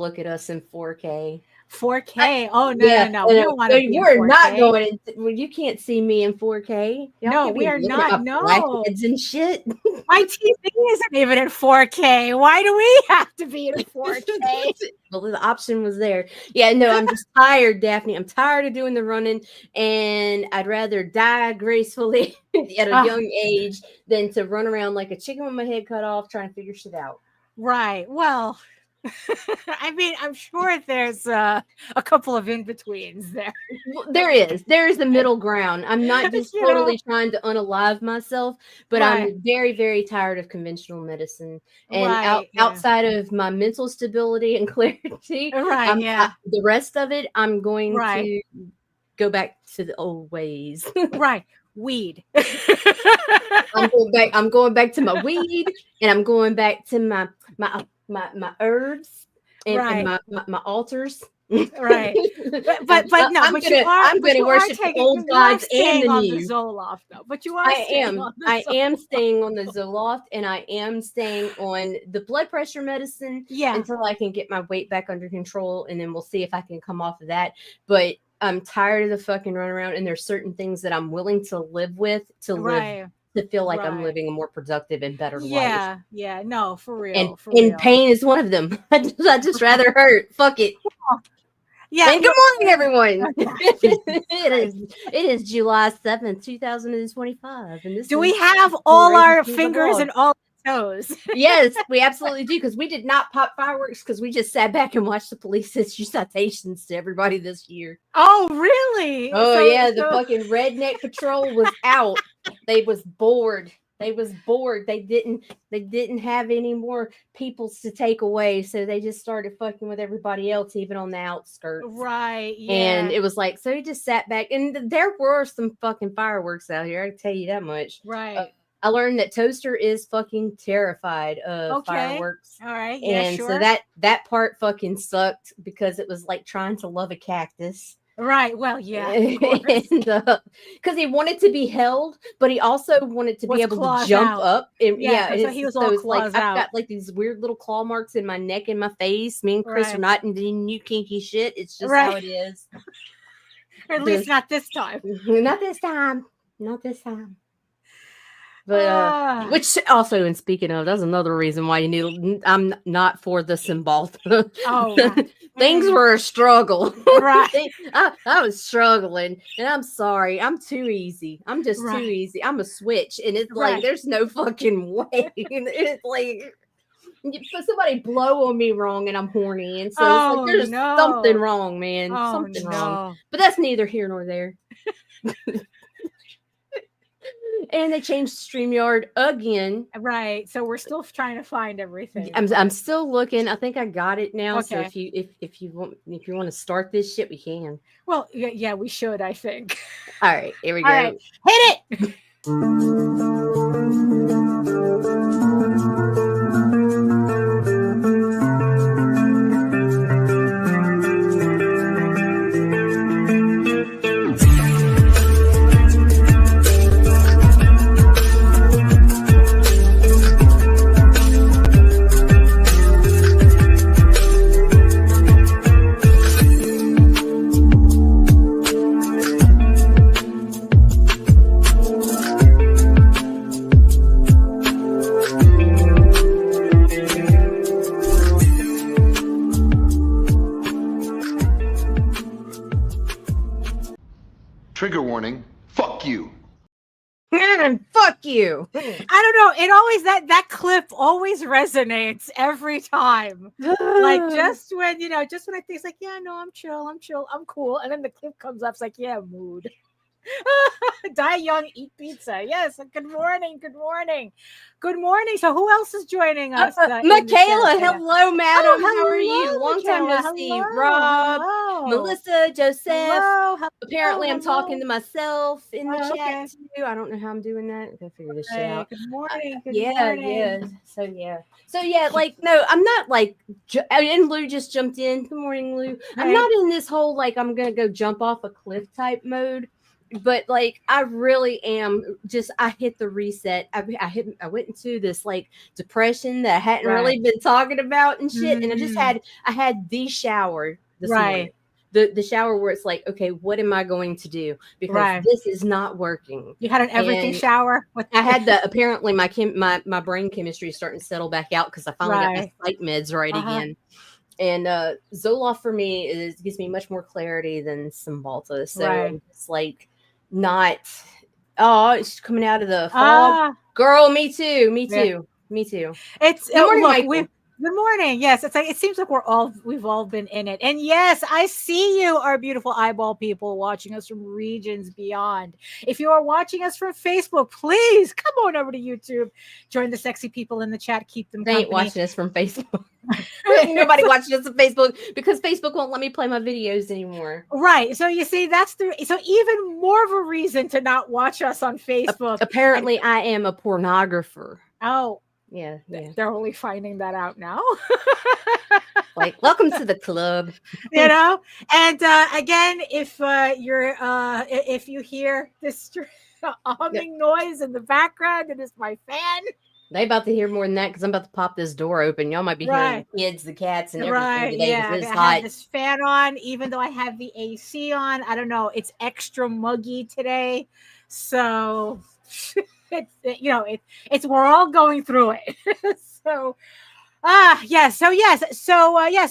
look at us in 4K. 4K. Oh no. We don't want to be in 4K. We're not going. You can't see me in 4K. No, we are not. No, blackheads and shit. My TV isn't even in 4K. Why do we have to be in 4K? Well, the option was there. Yeah, no, I'm just tired, Daphne. I'm tired of doing the running, and I'd rather die gracefully at a young age than to run around like a chicken with my head cut off trying to figure shit out. Right. Well, I mean, I'm sure there's a couple of in-betweens there. There is a middle ground. I'm not just totally trying to unalive myself, but I'm very, very tired of conventional medicine. And outside of my mental stability and clarity, the rest of it, I'm going to go back to the old ways. Right. Weed. I'm going back to my weed, and I'm going back to my herbs and my altars. Right. But no, I'm gonna worship the old gods and the new. Zoloft, though. But you are I am staying on the Zoloft, and I am staying on the blood pressure medicine until I can get my weight back under control, and then we'll see if I can come off of that. But I'm tired of the fucking run around, and there's certain things that I'm willing to live with to feel like I'm living a more productive and better life. Yeah, no, for real. And pain is one of them. I just rather hurt. Fuck it. Yeah. And good morning, everyone. It is July 7th, 2025. And do we have all our fingers and all toes? Yes, we absolutely do, because we did not pop fireworks because we just sat back and watched the police issue citations to everybody this year. Oh, really? Oh, the fucking redneck patrol was out. They was bored. They didn't have any more peoples to take away, so they just started fucking with everybody else, even on the outskirts. Right. Yeah. And it was like, so he just sat back, and there were some fucking fireworks out here. I can tell you that much. Right. I learned that Toaster is fucking terrified of fireworks. All right. Yeah, and so that part fucking sucked because it was like trying to love a cactus. Right. Well, yeah. Because he wanted to be held, but he also wanted to be able to jump up. And, so he was all claws out. I've got like these weird little claw marks in my neck and my face. Me and Chris are not into new kinky shit. It's just how it is. Or at least not this time. Not this time. Not this time. But which also, and speaking of, that's another reason why you need. I'm not for the symbol. Things were a struggle. Right. I was struggling, and I'm sorry. I'm too easy. I'm just too easy. I'm a switch, and it's like there's no fucking way. It's like somebody blow on me wrong, and I'm horny, and so it's like there's something wrong, man. Something wrong. But that's neither here nor there. And they changed Streamyard again. Right. So we're still trying to find everything. I'm still looking. I think I got it now. Okay. So if you want to start this shit, we can. Well, yeah, we should, I think. All right, here we go. All right. Hit it. Trigger warning. Fuck you. Fuck you. I don't know. It always that clip always resonates every time. Like just when I think it's like, yeah, no, I'm chill, I'm cool. And then the clip comes up, it's like, yeah, mood. Die young, eat pizza. Yes. Good morning. So who else is joining us? Michaela. Hello, madam. How are you? Long time no see. Rob, Melissa, Joseph. Hello. Apparently, I'm talking to myself in the chat too. I don't know how I'm doing that. I gotta figure this shit out. Good morning. Yeah. So yeah. Like, no, I'm not like. And Lou just jumped in. Good morning, Lou. I'm not in this whole like I'm gonna go jump off a cliff type mode. but like I really am just I hit the reset. I went into this like depression that I hadn't really been talking about and shit. And I had the shower this morning. The shower where it's like, okay, what am I going to do? Because this is not working. You had an everything shower? I had apparently my brain chemistry is starting to settle back out because I finally got my psych meds again. And Zoloft for me gives me much more clarity than Cymbalta. So I'm just like it's coming out of the fog. Girl, me too. It's good morning. Yes, it's like it seems like we've all been in it. And yes, I see you, our beautiful eyeball people watching us from regions beyond. If you are watching us from Facebook, please come on over to YouTube. Join the sexy people in the chat. Keep them company. They ain't watching us from Facebook. Nobody watching us on Facebook because Facebook won't let me play my videos anymore. Right. So you see, so even more of a reason to not watch us on Facebook. Apparently, I am a pornographer. Oh. Yeah. They're only finding that out now. Like, welcome to the club. And again, if you hear this humming noise in the background, it is my fan. They about to hear more than that because I'm about to pop this door open. Y'all might be hearing the kids, the cats, and everything today. Yeah, it's I hot. have this fan on, even though I have the AC on. I don't know. It's extra muggy today, so it's we're all going through it. So yes,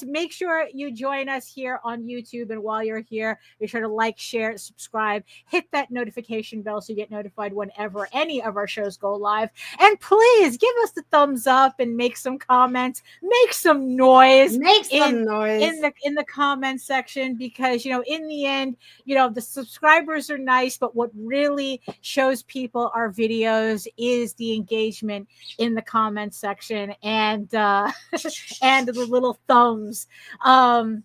make sure you join us here on YouTube, and while you're here, be sure to like, share, subscribe, hit that notification bell so you get notified whenever any of our shows go live. And please give us the thumbs up and make some comments, make some noise in the comment section, because in the end, the subscribers are nice, but what really shows people our videos is the engagement in the comment section and and the little thumbs. I'm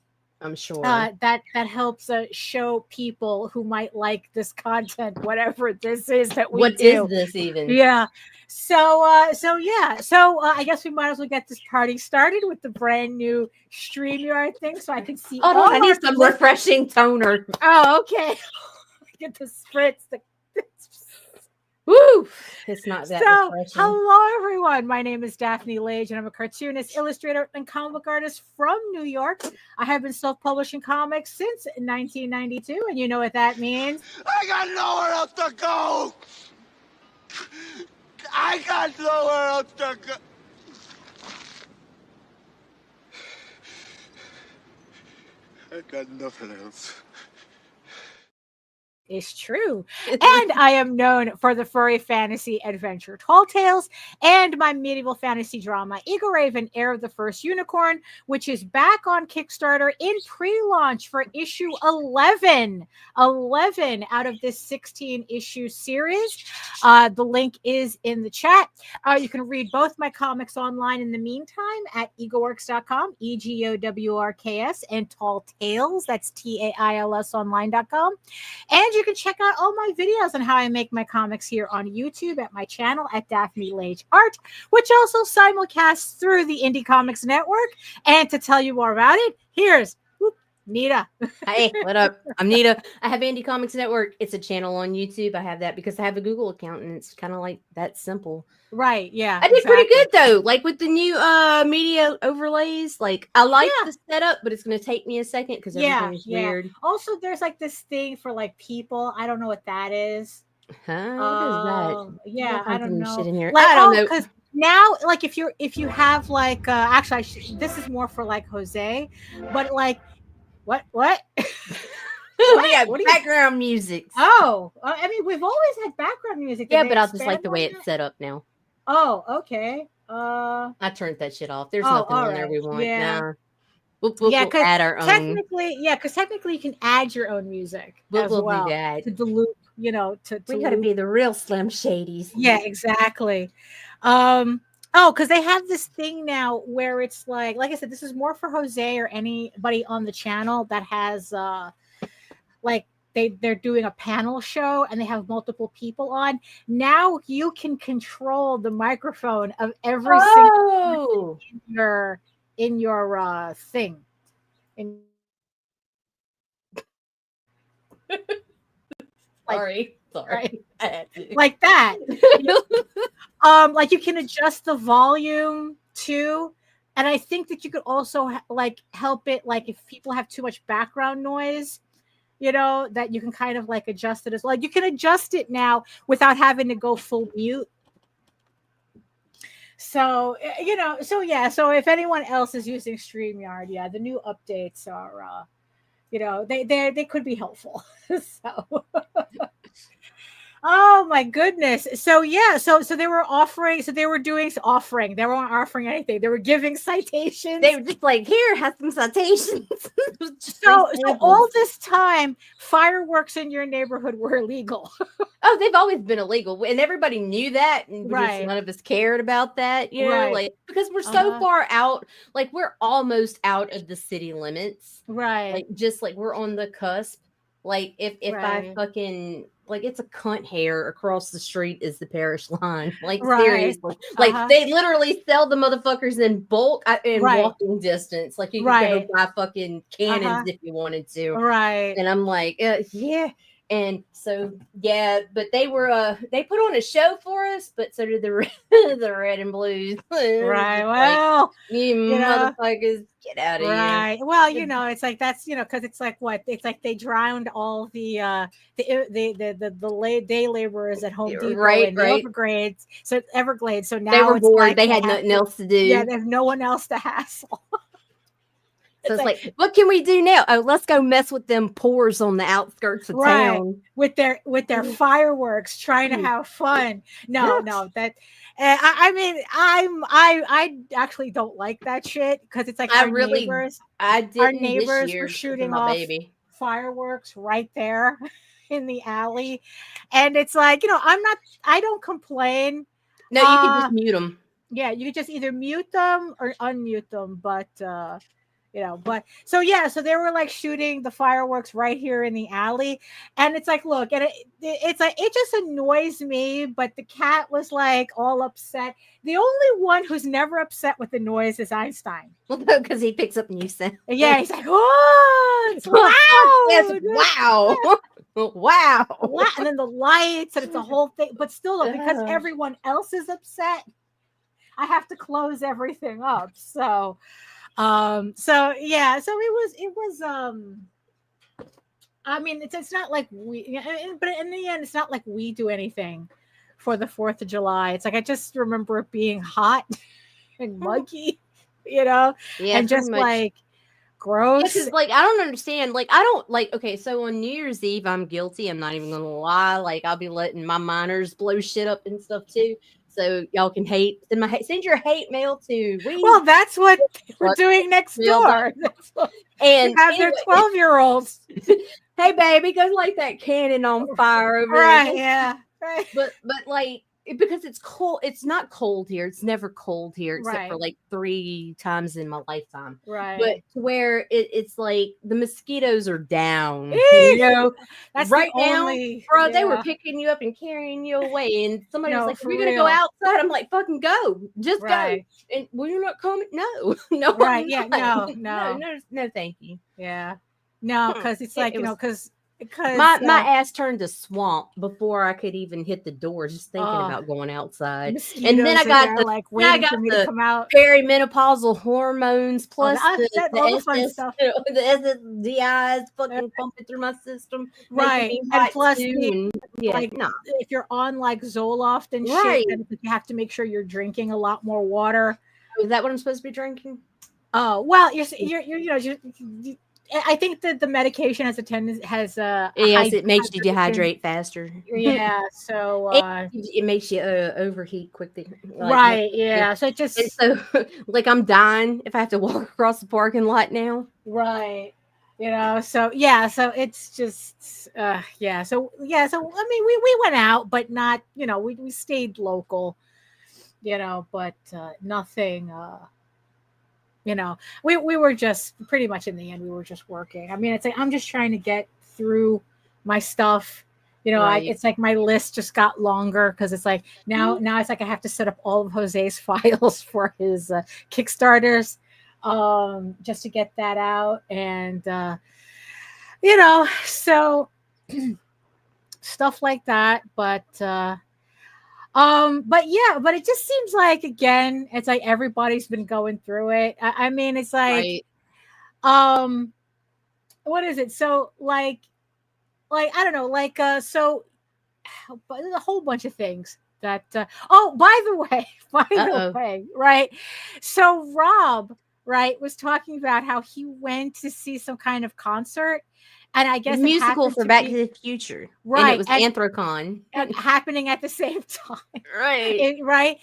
sure that helps show people who might like this content, whatever this is that we do. What is this even? Yeah. So I guess we might as well get this party started with the brand new StreamYard thing, so I can see. Oh, I need some refreshing toner. Oh, okay. Get the spritz. Woo! It's not that refreshing. Hello, everyone. My name is Daphne Lage, and I'm a cartoonist, illustrator, and comic book artist from New York. I have been self-publishing comics since 1992, and you know what that means. I got nowhere else to go! I got nowhere else to go! I got nothing else. Is true. And I am known for the furry fantasy adventure Tall Tales and my medieval fantasy drama Eagle Raven, Heir of the First Unicorn, which is back on Kickstarter in pre-launch for issue 11 out of this 16-issue series. The link is in the chat. You can read both my comics online in the meantime at egoworks.com, EGOWRKS, and Tall Tales, that's TAILS online.com. And you can check out all my videos on how I make my comics here on YouTube at my channel at Daphne Lage Art, which also simulcasts through the Indie Comics Network. And to tell you more about it, here's Nita. Hey, what up? I'm Nita. I have Indie Comics Network. It's a channel on YouTube. I have that because I have a Google account, and it's kind of like that simple. Right, yeah. I did pretty good though. Like with the new media overlays. Like I like the setup, but it's gonna take me a second because everything is weird. Also, there's like this thing for like people. I don't know what that is. Huh? What is that? Yeah, I don't know. Shit in here. Like, I don't know. Because now, like if you have like actually this is more for like Jose, but like what? We got background music. Oh, I mean, we've always had background music. Yeah, but I just like the way it's set up now. Oh, okay. I turned that shit off. There's nothing on there we want. Yeah. Nah. We'll add our own. Technically, because technically you can add your own music as well do that. to dilute, we got to be the real Slim Shadys. Yeah, exactly. Because they have this thing now where it's like I said, this is more for Jose or anybody on the channel that has like they're doing a panel show and they have multiple people on. Now you can control the microphone of every single in your thing. Sorry. Right. I had to. Like that. Like you can adjust the volume too. And I think that you could also like help it, like if people have too much background noise, that you can kind of like adjust it as well. Like you can adjust it now without having to go full mute. So, so if anyone else is using StreamYard, the new updates are, they could be helpful. So, oh my goodness. So they were offering, they weren't offering anything. They were giving citations. They were just like, here, have some citations. so all this time, fireworks in your neighborhood were illegal. Oh, they've always been illegal, and everybody knew that, and because none of us cared about that, like because we're so far out, like we're almost out of the city limits, right? Like just like we're on the cusp. Like if I fucking like it's a cunt hair across the street is the parish line. Like seriously, like they literally sell the motherfuckers in bulk in walking distance. Like you could go buy fucking cannons if you wanted to, right? And I'm like, yeah. And so, but they were, they put on a show for us, but so did the red and blues. Right. Well, you motherfuckers, get out of here. Right. Well, it's like that's, because it's like what? It's like they drowned all the day laborers at Home Depot and the Everglades. So now they were bored. Like they had nothing else to do. Yeah, they have no one else to hassle. So it's like, what can we do now? Oh, let's go mess with them poors on the outskirts of town with their fireworks, trying to have fun. No, that. I actually don't like that shit because it's like our neighbors were shooting off fireworks right there in the alley, and it's like I don't complain. No, you can just mute them. Yeah, you could just either mute them or unmute them, but. So they were like shooting the fireworks right here in the alley, and it's like, look, and it's like it just annoys me. But the cat was like all upset. The only one who's never upset with the noise is Einstein. Well, no, because he picks up new sound. Yeah, he's like, oh, it's loud. Yes, wow. And then the lights, and it's a whole thing. But still, because everyone else is upset, I have to close everything up. So it was I mean it's not like we, but in the end it's not like we do anything for the 4th of July. It's like I just remember it being hot and muggy, and just like gross. Because like I don't understand, like I don't like, okay, so on New Year's Eve I'm guilty, I'm not even gonna lie, like I'll be letting my minors blow shit up and stuff too. So y'all can send your hate mail to Well, that's what we're doing next door. And have their 12-year-olds. Hey baby, go light that cannon on fire over there. Yeah. Right. But like because it's cold, it's not cold here. It's never cold here except for like 3 times in my lifetime. Right. But where it's like the mosquitoes are down. That's right now, bro, they were yeah. picking you up and carrying you away. And somebody was like, for "Are we gonna go outside?" I'm like, "Fucking go, just go." And well, you're not coming. No, right? Yeah, no, thank you. Yeah, no, because it's like because my ass turned to swamp before I could even hit the door, just thinking about going outside. And then I got the come out. Perimenopausal hormones plus the SSDIs fucking pumping through my system, right? And plus, if you're on like Zoloft and shit, then you have to make sure you're drinking a lot more water. Is that what I'm supposed to be drinking? Oh well, you're I think that the medication has it makes you dehydrate faster. Yeah, so it makes you overheat quickly. Right. Yeah. So it just like I'm dying if I have to walk across the parking lot now. Right. So it's just So I mean we went out, but not we stayed local. But nothing. We were just pretty much in the end, we were just working. I mean, it's like, I'm just trying to get through my stuff. It's like my list just got longer because it's like now it's like I have to set up all of Jose's files for his Kickstarters just to get that out. And, stuff like that. But yeah, but it just seems like, again, it's like everybody's been going through it. I mean, it's like, Right. what is it? So like I don't know, so but there's a whole bunch of things that oh, by the way, right? So Rob, right, was talking about how he went to see some kind of concert, and I guess The musical for Back to be, the Future. right, And it was Anthrocon. happening at the same time. Right. Right.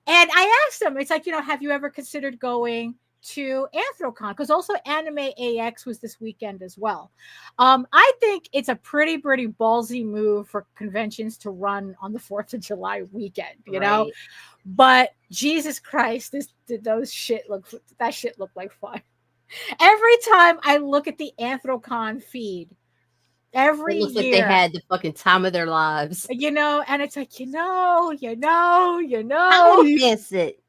And I asked him, it's like, have you ever considered going to Anthrocon? Because also Anime AX was this weekend as well. I think it's a pretty ballsy move for conventions to run on the 4th of July weekend, you know? But Jesus Christ, that shit looked like fun. Every time I look at the Anthrocon feed, every year. It looks like they had the fucking time of their lives. And it's like, I miss it.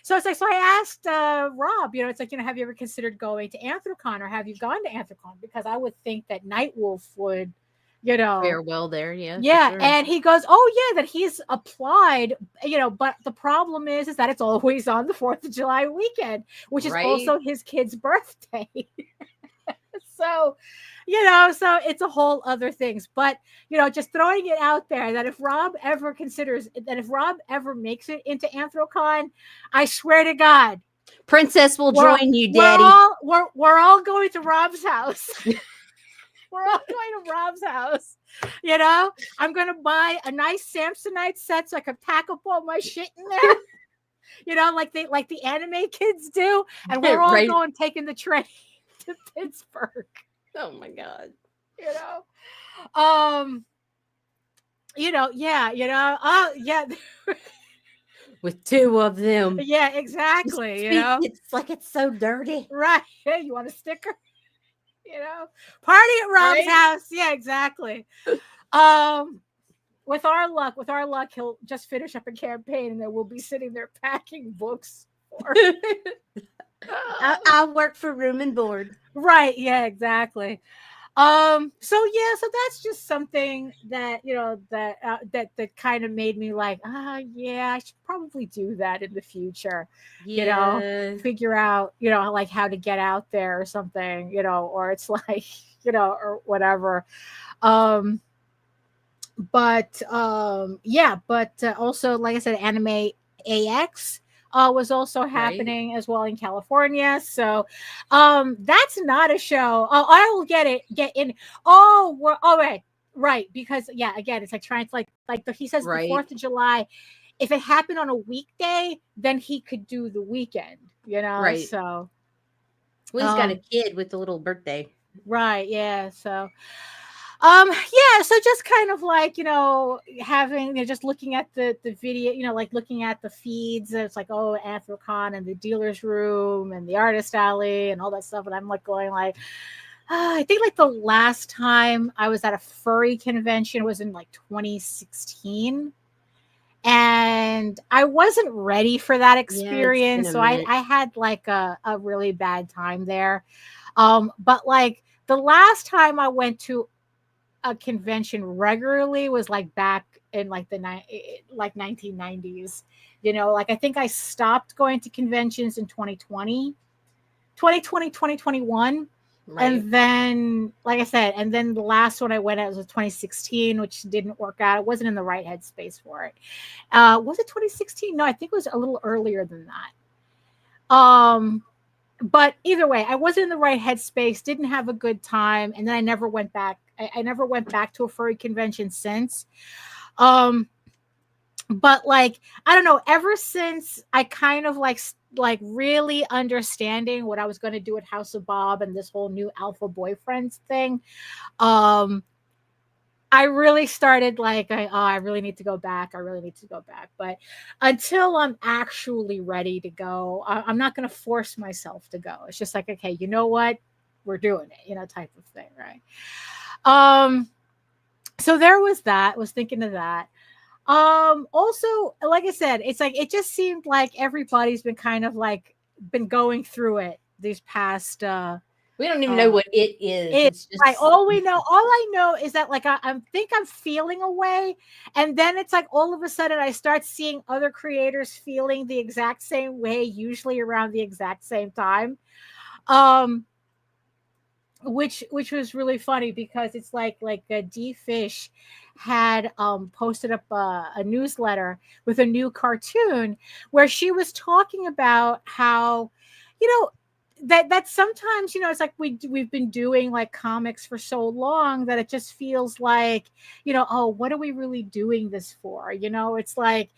So it's like, so I asked Rob, it's like, have you ever considered going to Anthrocon, or have you gone to Anthrocon? Because I would think that Nightwolf would, fare well there. Yeah. Sure. And he goes, oh yeah, that he's applied, but the problem is that it's always on the 4th of July weekend, which is also his kid's birthday. So, so it's a whole other things. But, just throwing it out there that if Rob ever makes it into Anthrocon, I swear to God, Princess will join you, Daddy. We're all going to Rob's house. We're all going to Rob's house. I'm going to buy a nice Samsonite set so I can pack up all my shit in there. Like the anime kids do. And we're all going taking the train to Pittsburgh. Oh my God. Yeah. With 2 of them. Yeah, exactly. It's like it's so dirty. Right. Hey, you want a sticker? Party at Rob's house. Yeah, exactly. With our luck, he'll just finish up a campaign, and then we'll be sitting there packing books. I'll work for room and board. Right. Yeah, exactly. So that's just something that, that kind of made me like, yeah, I should probably do that in the future. Figure out, like how to get out there or something, or it's like, or whatever. But also, like I said, Anime AX was also happening as well in California. So that's not a show. Oh, I will get in. Oh, we're all right. Right. Because again, it's like trying to he says the 4th of July. If it happened on a weekday, then he could do the weekend, Right. So he's got a kid with a little birthday. Right. Yeah. So so just kind of like, having, just looking at the video, like looking at the feeds, it's like, oh, Anthrocon and the dealer's room and the artist alley and all that stuff. And I'm like going like, I think like the last time I was at a furry convention was in like 2016. And I wasn't ready for that experience. So I had like a really bad time there. But like the last time I went to a convention regularly was like back in like the 1990s, like I think I stopped going to conventions in 2020, 2021. And then, like I said, and then the last one I went at was 2016, which didn't work out. I wasn't in the right headspace for it. Was it 2016? No, I think it was a little earlier than that. But either way, I wasn't in the right headspace, didn't have a good time, and then I never went back. I never went back to a furry convention since. But like, I don't know, ever since I kind of like really understanding what I was going to do at House of Bob and this whole new alpha boyfriends thing, I really started like, I really need to go back. But until I'm actually ready to go, I'm not going to force myself to go. It's just like, okay, you know what? We're doing it, type of thing. Right. So there was that. Was thinking of that. Also, like I said, it's like, it just seemed like everybody's been kind of like been going through it these past We don't even know what it is. It's just like all I know is that like I think I'm feeling a way, and then it's like all of a sudden I start seeing other creators feeling the exact same way, usually around the exact same time. Which was really funny because it's like D Fish had posted up a newsletter with a new cartoon where she was talking about how, you know, that sometimes, you know, it's like we've been doing like comics for so long that it just feels like, you know, oh, what are we really doing this for? You know, it's like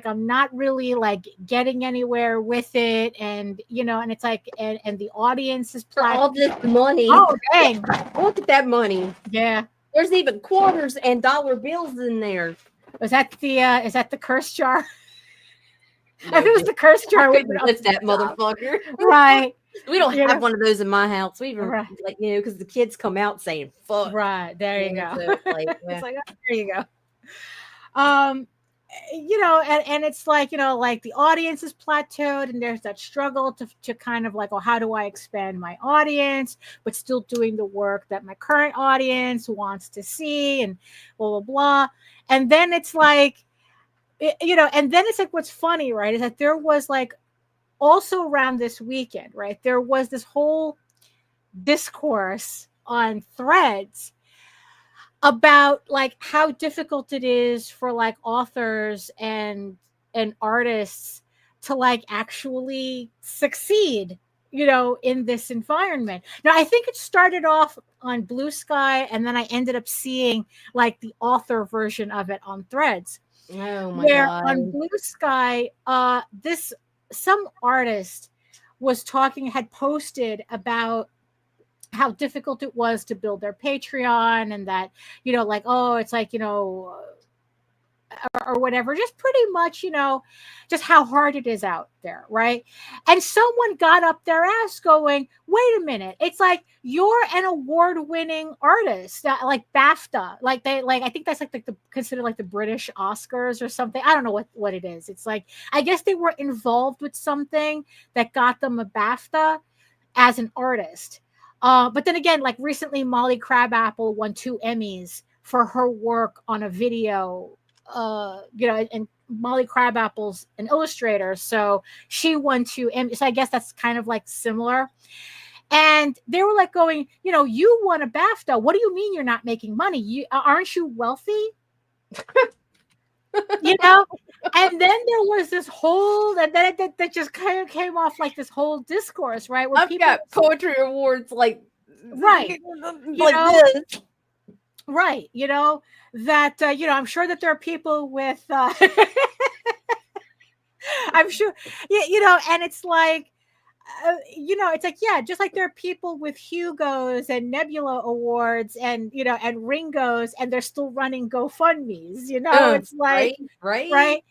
I'm not really like getting anywhere with it, and you know, and it's like and the audience is for all this money. Oh dang! Look at that money. Yeah, there's even quarters and dollar bills in there. Is that the curse jar? No, if it was the curse jar, we would lift that motherfucker. Right. We don't have one of those in my house. We even like, you know, because the kids come out saying fuck. Right. There you go. So, like, it's like, oh, there you go. You know, and it's like, you know, like the audience is plateaued and there's that struggle to kind of like, oh, how do I expand my audience, but still doing the work that my current audience wants to see, and blah, blah, blah. And then it's like, you know, and then it's like, what's funny, right, is that there was like also around this weekend, right, there was this whole discourse on Threads about like how difficult it is for like authors and artists to like actually succeed, you know, in this environment. Now, I think it started off on Blue Sky, and then I ended up seeing like the author version of it on Threads. Oh my God. On Blue Sky, some artist had posted about how difficult it was to build their Patreon, and that, you know, like, oh, it's like, you know, or whatever, just pretty much, you know, just how hard it is out there, right? And someone got up their ass going, wait a minute, it's like you're an award-winning artist, like BAFTA, like they, like, I think that's like the considered like the British Oscars or something. I don't know what it is. It's like, I guess they were involved with something that got them a BAFTA as an artist. But then again, like recently, Molly Crabapple won 2 Emmys for her work on a video. You know, and Molly Crabapple's an illustrator, so she won 2 Emmys. So I guess that's kind of like similar. And they were like going, you know, you won a BAFTA. What do you mean you're not making money? Aren't you wealthy? You know? And then there was this whole, and then that just kind of came off like this whole discourse, right? Where I've got poetry awards like, right, like this. Right, you know, that, you know, I'm sure that there are people with, I'm sure, you know, and it's like, you know, it's like, yeah, just like there are people with Hugos and Nebula Awards and, you know, and Ringos, and they're still running GoFundMes, you know, it's like, right.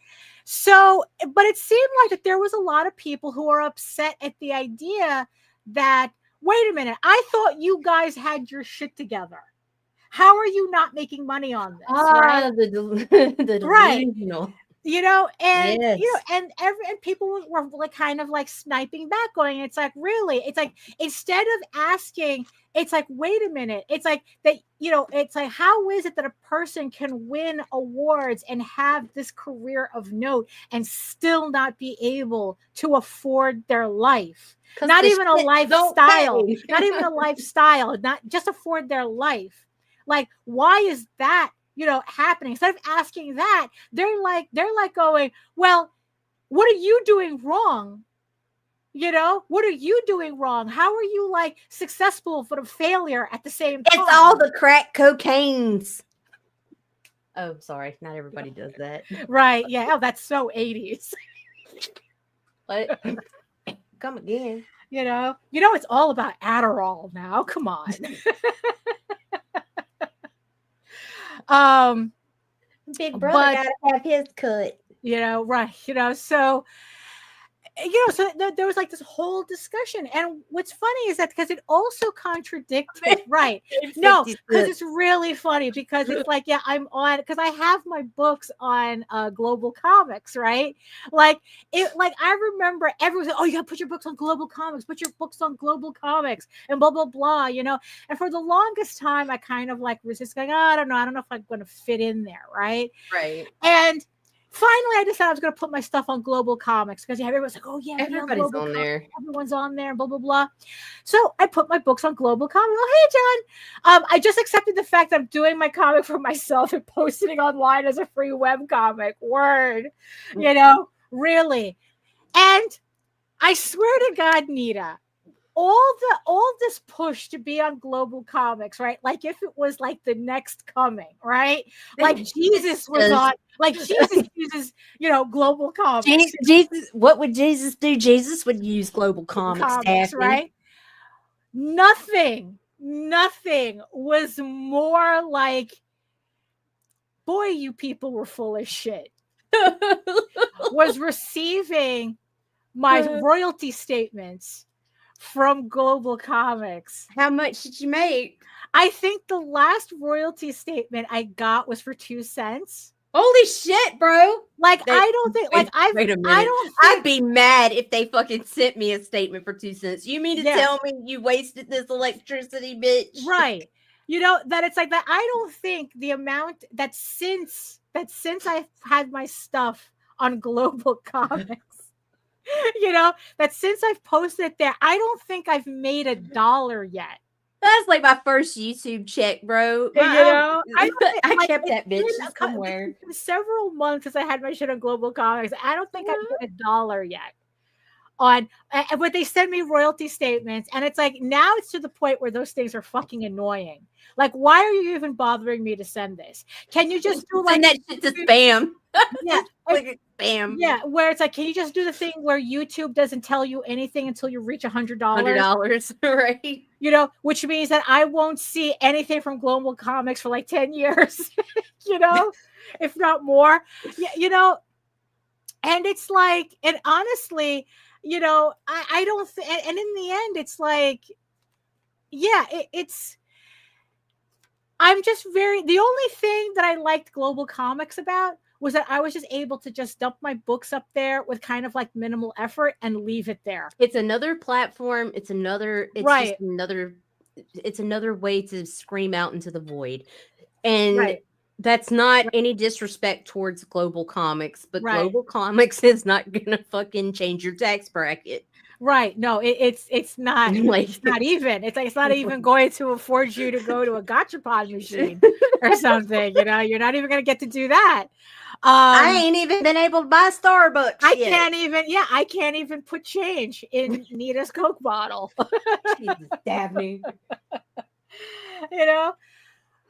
So, but it seemed like that there was a lot of people who are upset at the idea that, wait a minute, I thought you guys had your shit together. How are you not making money on this? Right? The right. delusional. You know, and yes. You know, and people were like kind of like sniping back, going, it's like, really, it's like, instead of asking, it's like, wait a minute, it's like that, you know, it's like, how is it that a person can win awards and have this career of note and still not be able to afford their life? Not even a lifestyle, not even a lifestyle, not just afford their life. Like, why is that, you know, happening? Instead of asking that, they're like going, well, what are you doing wrong? You know, what are you doing wrong? How are you like successful but a failure at the same time? It's all the crack cocaines. Oh, sorry. Not everybody does that. Right. Yeah. Oh, that's so 80s. What? Come again. You know, it's all about Adderall now. Come on. Big brother gotta have his cut. You know, right. You know, so so there was like this whole discussion. And what's funny is that because it also contradicted, right? No, because it's really funny because it's like, yeah, I'm on, because I have my books on Global Comics, right? Like I remember everyone said, oh, you gotta put your books on Global Comics, put your books on Global Comics, and blah, blah, blah, And for the longest time, I kind of like resist, going, I don't know if I'm going to fit in there, right? Right. And finally, I decided I was going to put my stuff on Global Comics because everyone's like, oh, yeah, everybody's on there. Everyone's on there, blah, blah, blah. So I put my books on Global Comics. Oh, hey, John. I just accepted the fact that I'm doing my comic for myself and posting it online as a free web comic. Word. Really. And I swear to God, Nita, all this push to be on Global Comics, right? Like if it was like the next coming, right? Like Jesus was on, like Jesus uses, Global Comics. Jesus, what would Jesus do? Jesus would use Global Comics, right? Nothing was more like, boy, you people were full of shit. Was receiving my royalty statements from Global Comics. How much did you make? I think the last royalty statement I got was for 2 cents. Holy shit, bro! Like I don't think, like I'd be mad if they fucking sent me a statement for 2 cents. You mean to tell me you wasted this electricity, bitch? Right. That it's like that. I don't think the amount that since I've had my stuff on Global Comics. That since I've posted it there, I don't think I've made $1 yet. That's like my first YouTube check, bro. I kept that bitch somewhere. It's been several months since I had my shit on Global Comics. I don't think I've made $1 yet. But they send me royalty statements, and it's like now it's to the point where those things are fucking annoying. Like, why are you even bothering me to send this? Can you just do like send that shit to spam? Yeah, like spam. Yeah, where it's like, can you just do the thing where YouTube doesn't tell you anything until you reach $100? $100, right? Which means that I won't see anything from Global Comics for like 10 years. If not more. Yeah, and it's like, and honestly, I don't think, and in the end, it's like, yeah, it's, I'm just the only thing that I liked Global Comics about was that I was just able to just dump my books up there with kind of like minimal effort and leave it there. It's another platform. It's another way to scream out into the void. And that's not any disrespect towards Global Comics, but Global Comics is not gonna fucking change your tax bracket. Right. No, it's not like it's not even. It's like it's not even going to afford you to go to a gachapon machine or something. You're not even gonna get to do that. I ain't even been able to buy Starbucks. I can't even put change in Nita's Coke bottle. Jesus, Daphne.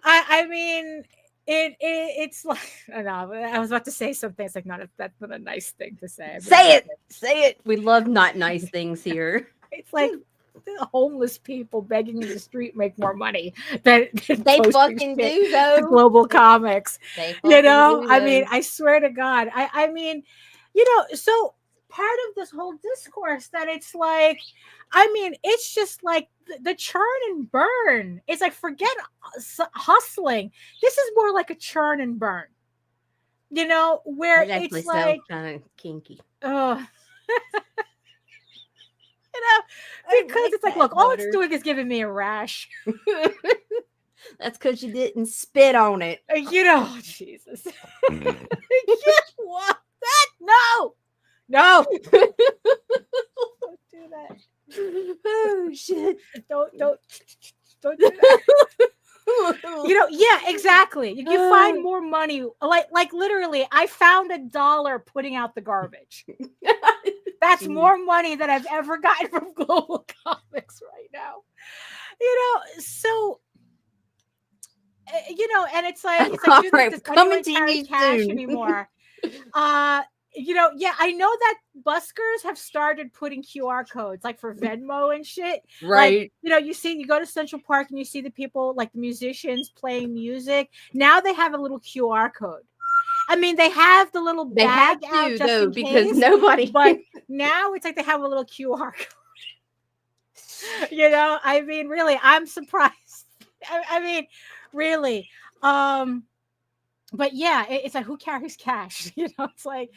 I mean, it's like, I don't know. I was about to say something. It's like, that's not a nice thing to say. Say it. We love not nice things here. It's like the homeless people begging in the street make more money than they fucking do though. Global Comics, I mean, I swear to God, I mean, so part of this whole discourse that it's like, I mean, it's just like the churn and burn. It's like, forget hustling. This is more like a churn and burn. Where it's like kind of kinky. Because it's like, look, all it's doing is giving me a rash. That's because you didn't spit on it. Jesus. What? No. Don't do that. Oh shit! Don't do that. Yeah, exactly. You find more money. Like literally, I found $1 putting out the garbage. That's more money than I've ever gotten from Global Comics right now. So and it's like coming to you cash soon. Anymore. I know that buskers have started putting QR codes like for Venmo and shit. Right. Like, you go to Central Park and you see the people, like the musicians playing music. Now they have a little QR code. I mean, they have the little They have bag out to, just though, in because case, nobody. but now it's like they have a little QR code. You know, I mean, really, I'm surprised. I mean, really. But yeah, it's like, who carries cash? You know, it's like,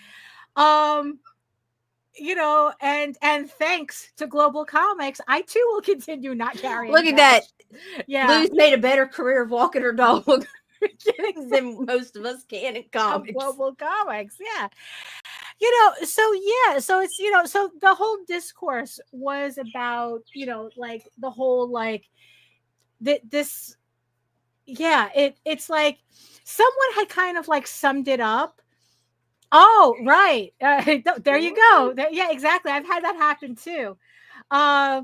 you know, and thanks to Global Comics, I too will continue not carrying Look at cash. that. Yeah. Lou's made a better career of walking her dog than most of us can in comics. Global Comics, yeah. You know, so it's, you know, so the whole discourse was about, you know, like the whole like this, yeah, it's like someone had kind of like summed it up. Oh, right. There you go. Yeah, exactly. I've had that happen too. Uh,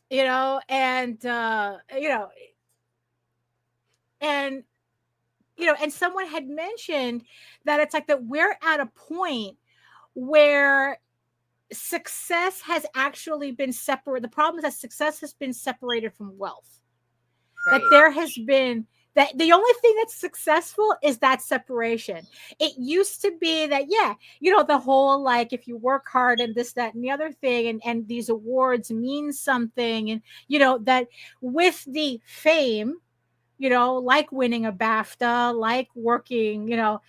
you know, and you know, and you know, and someone had mentioned that it's like that we're at a point where success has actually been separate. The problem is that success has been separated from wealth. Right. That there has been that the only thing that's successful is that separation. It used to be that, yeah, you know, the whole like if you work hard and this, that, and the other thing, and these awards mean something, and you know that with the fame, you know, like winning a BAFTA, like working, you know,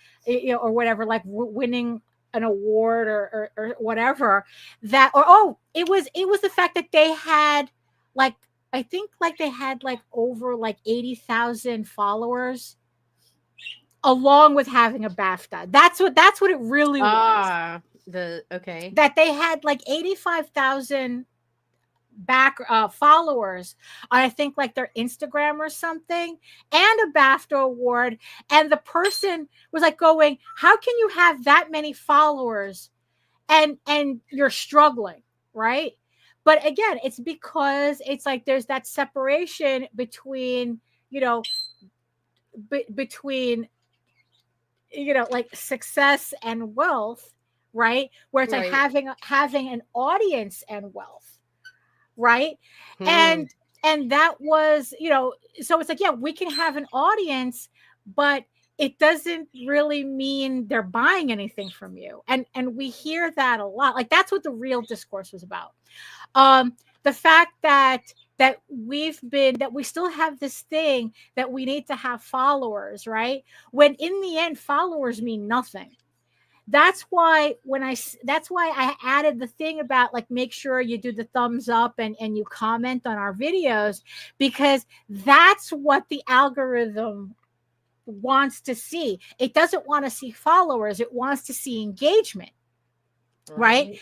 or whatever, like winning an award or whatever, that, or oh, it was the fact that they had like, I think like they had like over like 80,000 followers along with having a BAFTA. That's what it really was. Okay. That they had like 85,000 back followers on, I think like their Instagram or something, and a BAFTA award, and the person was like going, how can you have that many followers and you're struggling, right? But again, it's because it's like there's that separation between, you know, between, you know, like success and wealth, right? Where it's like having an audience and wealth, right? And that was, you know, so it's like, yeah, we can have an audience, but it doesn't really mean they're buying anything from you. And we hear that a lot. Like that's what the real discourse was about. The fact that we still have this thing that we need to have followers, right? When in the end, followers mean nothing. That's why I added the thing about like, make sure you do the thumbs up and you comment on our videos, because that's what the algorithm wants to see. It doesn't want to see followers. It wants to see engagement. Right.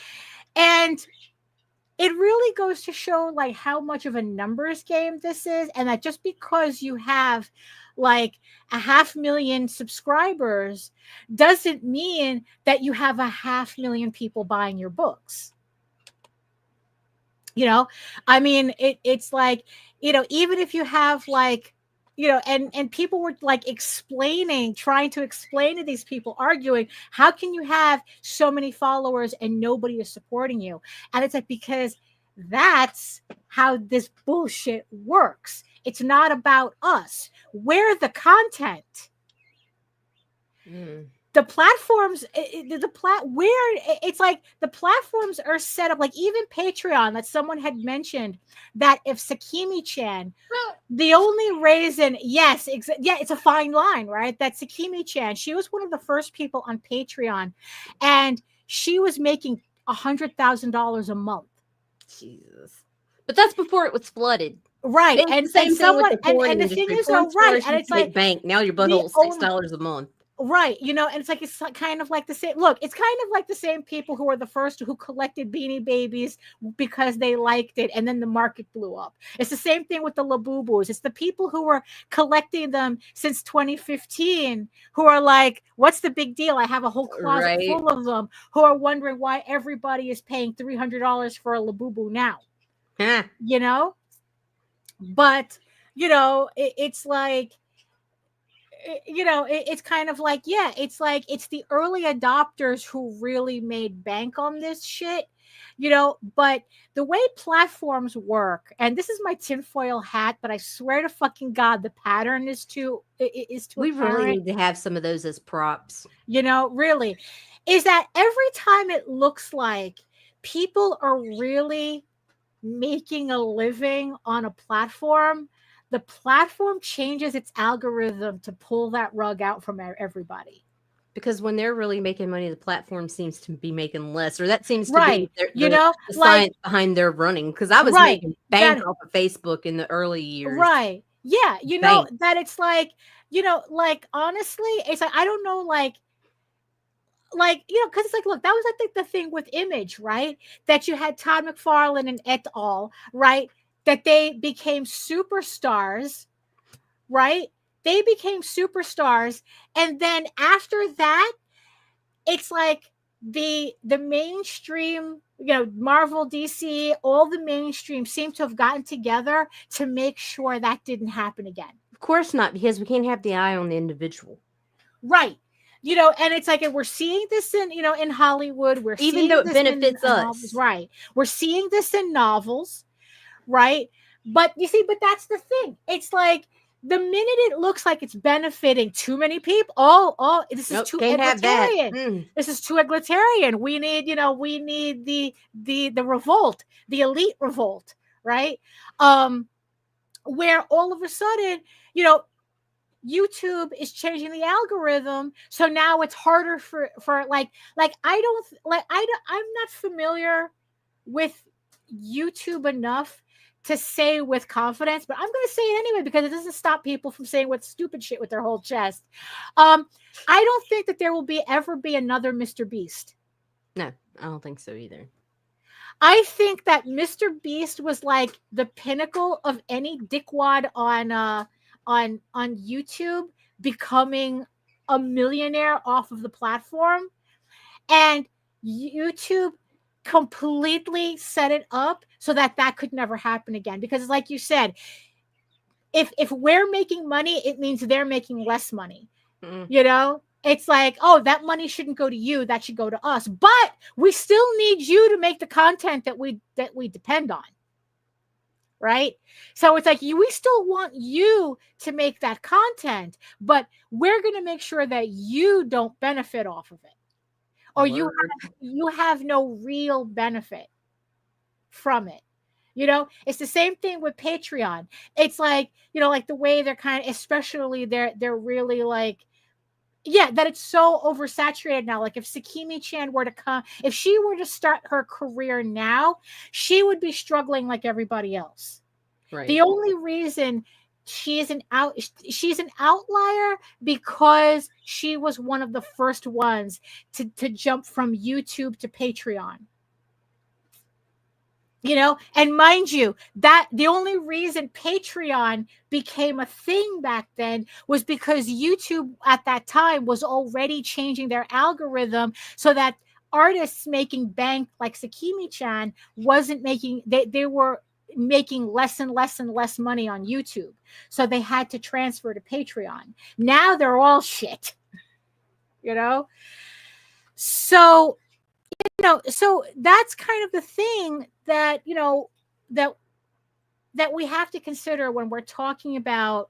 And it really goes to show like how much of a numbers game this is. And that just because you have like 500,000 subscribers doesn't mean that you have 500,000 people buying your books. You know, I mean, it's like, you know, even if you have like, you know, and people were like trying to explain to these people, arguing, how can you have so many followers and nobody is supporting you? And it's like, because that's how this bullshit works. It's not about us. We're the content. The platforms, it's like the platforms are set up, like even Patreon, that someone had mentioned that if Sakimi-chan, the only reason, yes, it's a fine line, right? That Sakimi-chan, she was one of the first people on Patreon, and she was making $100,000 a month. Jesus. But that's before it was flooded. Right. It's and the same thing with the porn and the industry. thing is, though, right. And it's like bank. Now your butthole's $6 a month. Right. You know, and it's like, it's kind of like the same. Look, it's kind of like the same people who were the first who collected Beanie Babies because they liked it, and then the market blew up. It's the same thing with the Labubus. It's the people who were collecting them since 2015 who are like, what's the big deal? I have a whole closet full of them, who are wondering why everybody is paying $300 for a Labubu now. You know? But, you know, it's like, you know, it's kind of like, yeah, it's like, it's the early adopters who really made bank on this shit. But the way platforms work, and this is my tinfoil hat, but I swear to fucking God, the pattern is too We really apparent. need to have some of those as props. Really, is that every time it looks like people are really making a living on a platform, the platform changes its algorithm to pull that rug out from everybody. Because when they're really making money, the platform seems to be making less, or that seems to Right. be the science behind their running. Because I was making bank off of Facebook in the early years. Right. Yeah. That it's like, honestly, it's like, I don't know, because it's like, look, that was, I think, the thing with Image, right? That you had Todd McFarlane and et al., right? That they became superstars, right? They became superstars. And then after that, it's like the mainstream, Marvel, DC, all the mainstream seem to have gotten together to make sure that didn't happen again. Of course not, because we can't have the eye on the individual. Right. And it's like, and we're seeing this in Hollywood. We're even though it benefits us. Novels, right. We're seeing this in novels, right? But you see, but that's the thing. It's like the minute it looks like it's benefiting too many people, this is too egalitarian. This is too egalitarian. We need, the revolt, the elite revolt, right? Where all of a sudden, YouTube is changing the algorithm, so now it's harder for I'm not familiar with YouTube enough to say with confidence, but I'm going to say it anyway because it doesn't stop people from saying what stupid shit with their whole chest. I don't think that there will ever be another Mr. Beast. No, I don't think so either. I think that Mr. Beast was like the pinnacle of any dickwad on YouTube becoming a millionaire off of the platform, and YouTube completely set it up so that could never happen again. Because like you said, if we're making money, it means they're making less money. It's like, oh, that money shouldn't go to you, that should go to us, but we still need you to make the content that we depend on. Right? So it's like, we still want you to make that content, but we're going to make sure that you don't benefit off of it, or you have no real benefit from it. It's the same thing with Patreon. It's like, like the way they're kind of, especially they're really like, that it's so oversaturated now. Like if Sakimi Chan were to come, if she were to start her career now, she would be struggling like everybody else. Right. The only reason she's an outlier because she was one of the first ones to jump from YouTube to Patreon. And mind you, that the only reason Patreon became a thing back then was because YouTube at that time was already changing their algorithm so that artists making bank like Sakimi-chan wasn't making, they were making less and less and less money on YouTube. So they had to transfer to Patreon. Now they're all shit. So so that's kind of the thing that that we have to consider when we're talking about,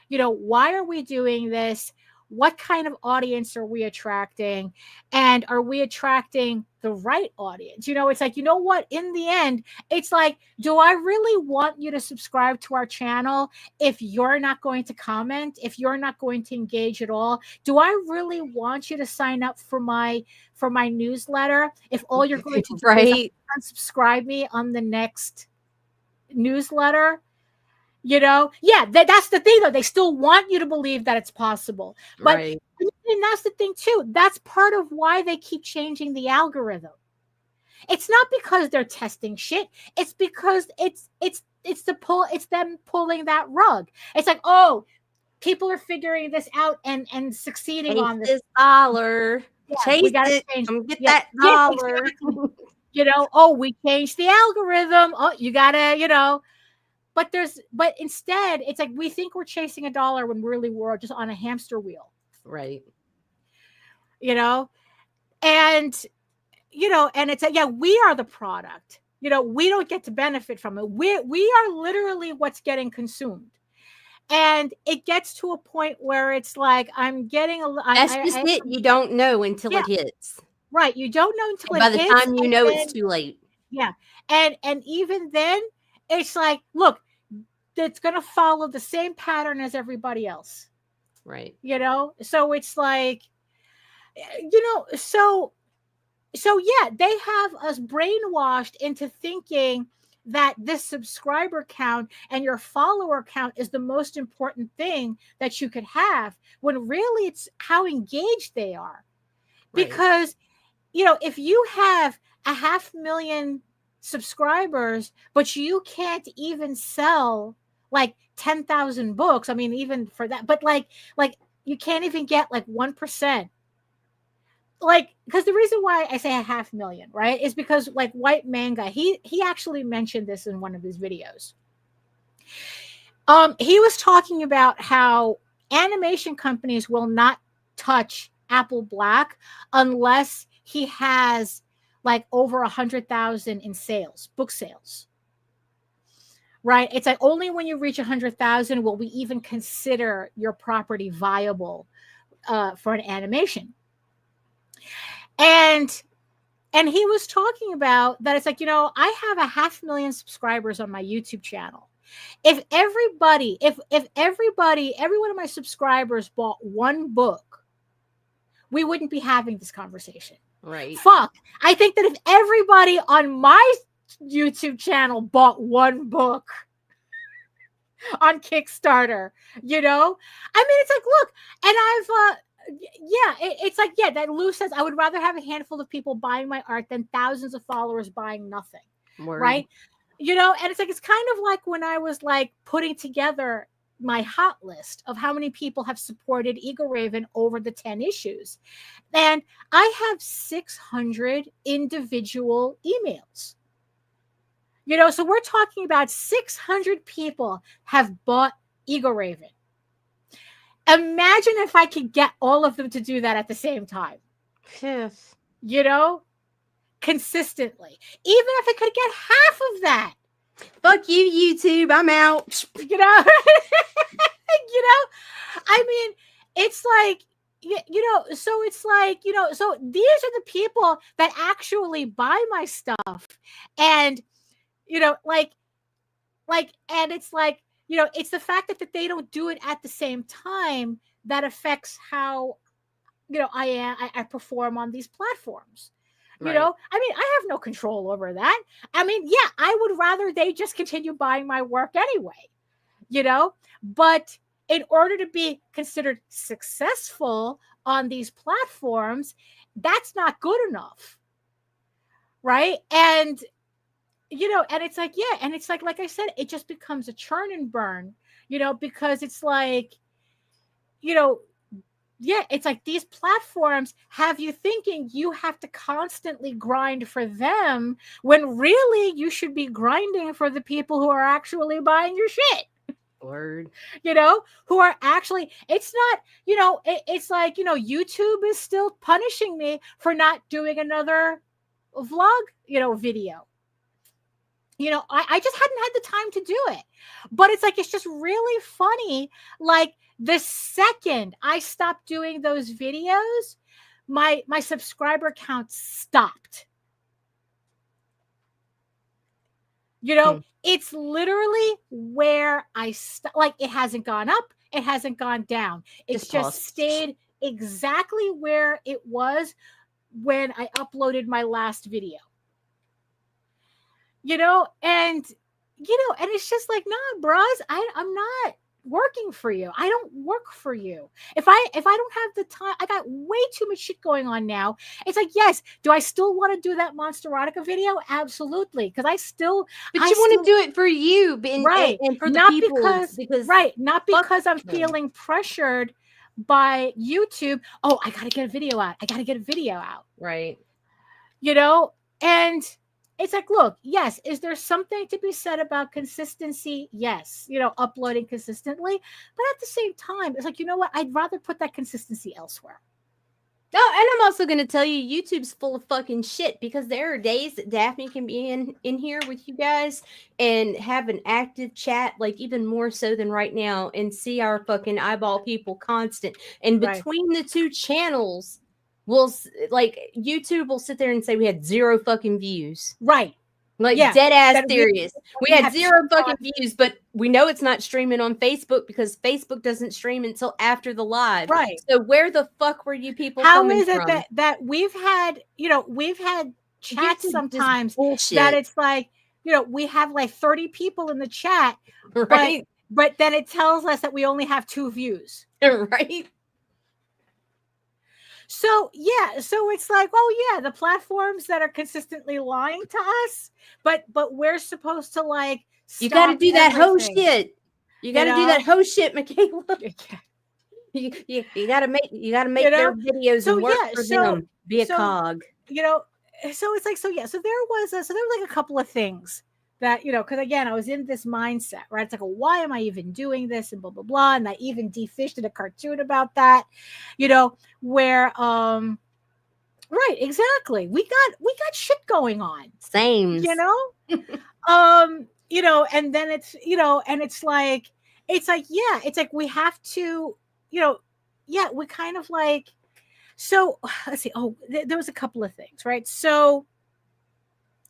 why are we doing this? What kind of audience are we attracting? And are we attracting the right audience? It's like, what? In the end, it's like, do I really want you to subscribe to our channel if you're not going to comment, if you're not going to engage at all? Do I really want you to sign up for my newsletter if all you're going to do is unsubscribe me on the next newsletter? That's the thing though. They still want you to believe that it's possible. But and that's the thing too. That's part of why they keep changing the algorithm. It's not because they're testing shit. It's because it's them pulling that rug. It's like, oh, people are figuring this out and succeeding on this dollar. Yeah, we gotta change. Get that dollar. Exactly. Oh, we changed the algorithm. Oh, you gotta, But instead, it's like we think we're chasing a dollar when really we're just on a hamster wheel. Right. And and it's yeah, we are the product. We don't get to benefit from it. We are literally what's getting consumed. And it gets to a point where it's like, I'm getting That's just it. You don't know until it hits. Right. You don't know until and it hits. By the time you know, it's too late. Yeah. And even then, it's like, look, it's going to follow the same pattern as everybody else. Right. So it's like, so yeah, they have us brainwashed into thinking that this subscriber count and your follower count is the most important thing that you could have, when really it's how engaged they are. Right. Because, if you have 500,000 subscribers, but you can't even sell like 10,000 books. I mean, even for that, but like you can't even get like 1%. Like, because the reason why I say 500,000, right, is because like White Manga, he actually mentioned this in one of his videos. He was talking about how animation companies will not touch Apple Black unless he has like over 100,000 in sales, book sales. Right? It's like only when you reach 100,000 will we even consider your property viable for an animation. And he was talking about that. It's like, I have 500,000 subscribers on my YouTube channel. If every one of my subscribers bought one book, we wouldn't be having this conversation. Right. Fuck. I think that if everybody on my YouTube channel bought one book on Kickstarter, I mean, it's like, look, and I've, it's like, that Lou says, I would rather have a handful of people buying my art than thousands of followers buying nothing. Word. Right. And it's like, it's kind of like when I was like putting together my hot list of how many people have supported Eagle Raven over the 10 issues. And I have 600 individual emails. So we're talking about 600 people have bought Eagle Raven. Imagine if I could get all of them to do that at the same time. Yes. Consistently. Even if I could get half of that. Fuck you, YouTube. I'm out. I mean, it's like, so it's like, so these are the people that actually buy my stuff. And, and it's like, it's the fact that they don't do it at the same time that affects how, I perform on these platforms. Right. I mean, I have no control over that. I mean, yeah, I would rather they just continue buying my work anyway, but in order to be considered successful on these platforms, that's not good enough. Right. And, and it's like, yeah. And it's like I said, it just becomes a churn and burn, because it's like, yeah, it's like these platforms have you thinking you have to constantly grind for them when really you should be grinding for the people who are actually buying your shit. Word. Who are actually, it's not, it's like, YouTube is still punishing me for not doing another vlog, video. I just hadn't had the time to do it. But it's like, it's just really funny. Like, the second I stopped doing those videos, my subscriber count stopped. It's literally where I like, it hasn't gone up, it hasn't gone down. It's just stayed exactly where it was when I uploaded my last video. And it's just like, nah, bros, I'm not working for you. I don't work for you. If I don't have the time, I got way too much shit going on now. It's like, yes, do I still want to do that Monsterotica video? Absolutely, because you want to do it for you, right? And for the not people, because right, not because I'm feeling pressured by YouTube. Oh, I gotta get a video out. Right. And it's like, look, yes, is there something to be said about consistency? Yes, uploading consistently. But at the same time, it's like, you know what? I'd rather put that consistency elsewhere. Oh, and I'm also going to tell you, YouTube's full of fucking shit, because there are days that Daphne can be in here with you guys and have an active chat, like even more so than right now, and see our fucking eyeball people constant. And between the two channels, like YouTube will sit there and say we had 0 fucking views. Right. Like, dead ass serious. We had 0 fucking views, but we know it's not streaming on Facebook because Facebook doesn't stream until after the live. Right. So where the fuck were you people How coming is it from? that we've had, we've had chats sometimes bullshit. that it's like, we have like 30 people in the chat, right? But then it tells us that we only have 2 views. Right. So it's like, oh yeah, the platforms that are consistently lying to us, but we're supposed to like, you got to do that hoe shit. You got to do that hoe shit, Michaela. You got to make their videos and work for them. Be a cog. So it's like, so there was like a couple of things that, because again, I was in this mindset, right? It's like, well, why am I even doing this, and blah blah blah, and I even defished in a cartoon about that, where right, exactly, we got shit going on, same, and then it's and it's like we have to, we kind of like, so let's see, there was a couple of things, right? So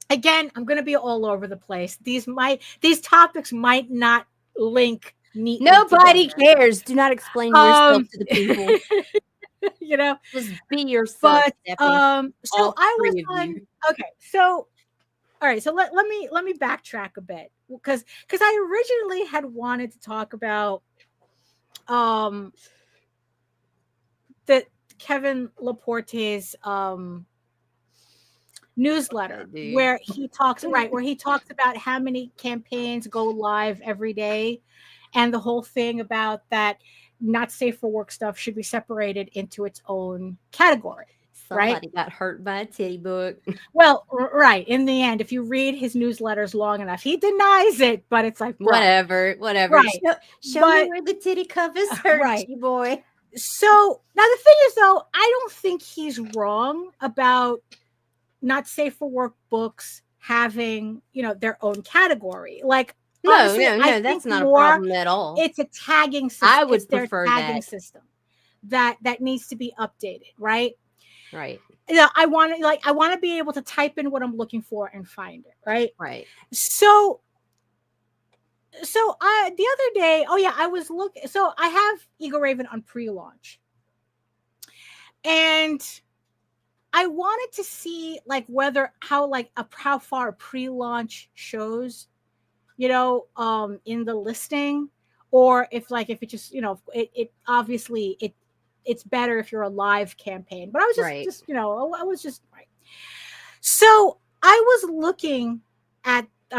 again, I'm going to be all over the place. These topics might not link neatly. Nobody cares. Do not explain yourself to the people. Just be yourself. But so I was on. Okay, so all right. So let me backtrack a bit, because I originally had wanted to talk about the Kevin Laporte's newsletter, where he talks about how many campaigns go live every day, and the whole thing about that not safe for work stuff should be separated into its own category. Somebody got hurt by a titty book. Well, right. In the end, if you read his newsletters long enough, he denies it, but it's like, whatever. Right. Show me where the titty covers hurt, right, you boy. So now the thing is, though, I don't think he's wrong about not safe for work books having, their own category. Like, no, that's not a problem at all. It's a tagging system. I would prefer tagging system that needs to be updated, right? Right. I want to be able to type in what I'm looking for and find it, right? Right. So I the other day, I was looking. So I have Eagle Raven on pre-launch, and I wanted to see like how far pre-launch shows, in the listing, or if it just, it obviously it's better if you're a live campaign. But I was just I was just right. So I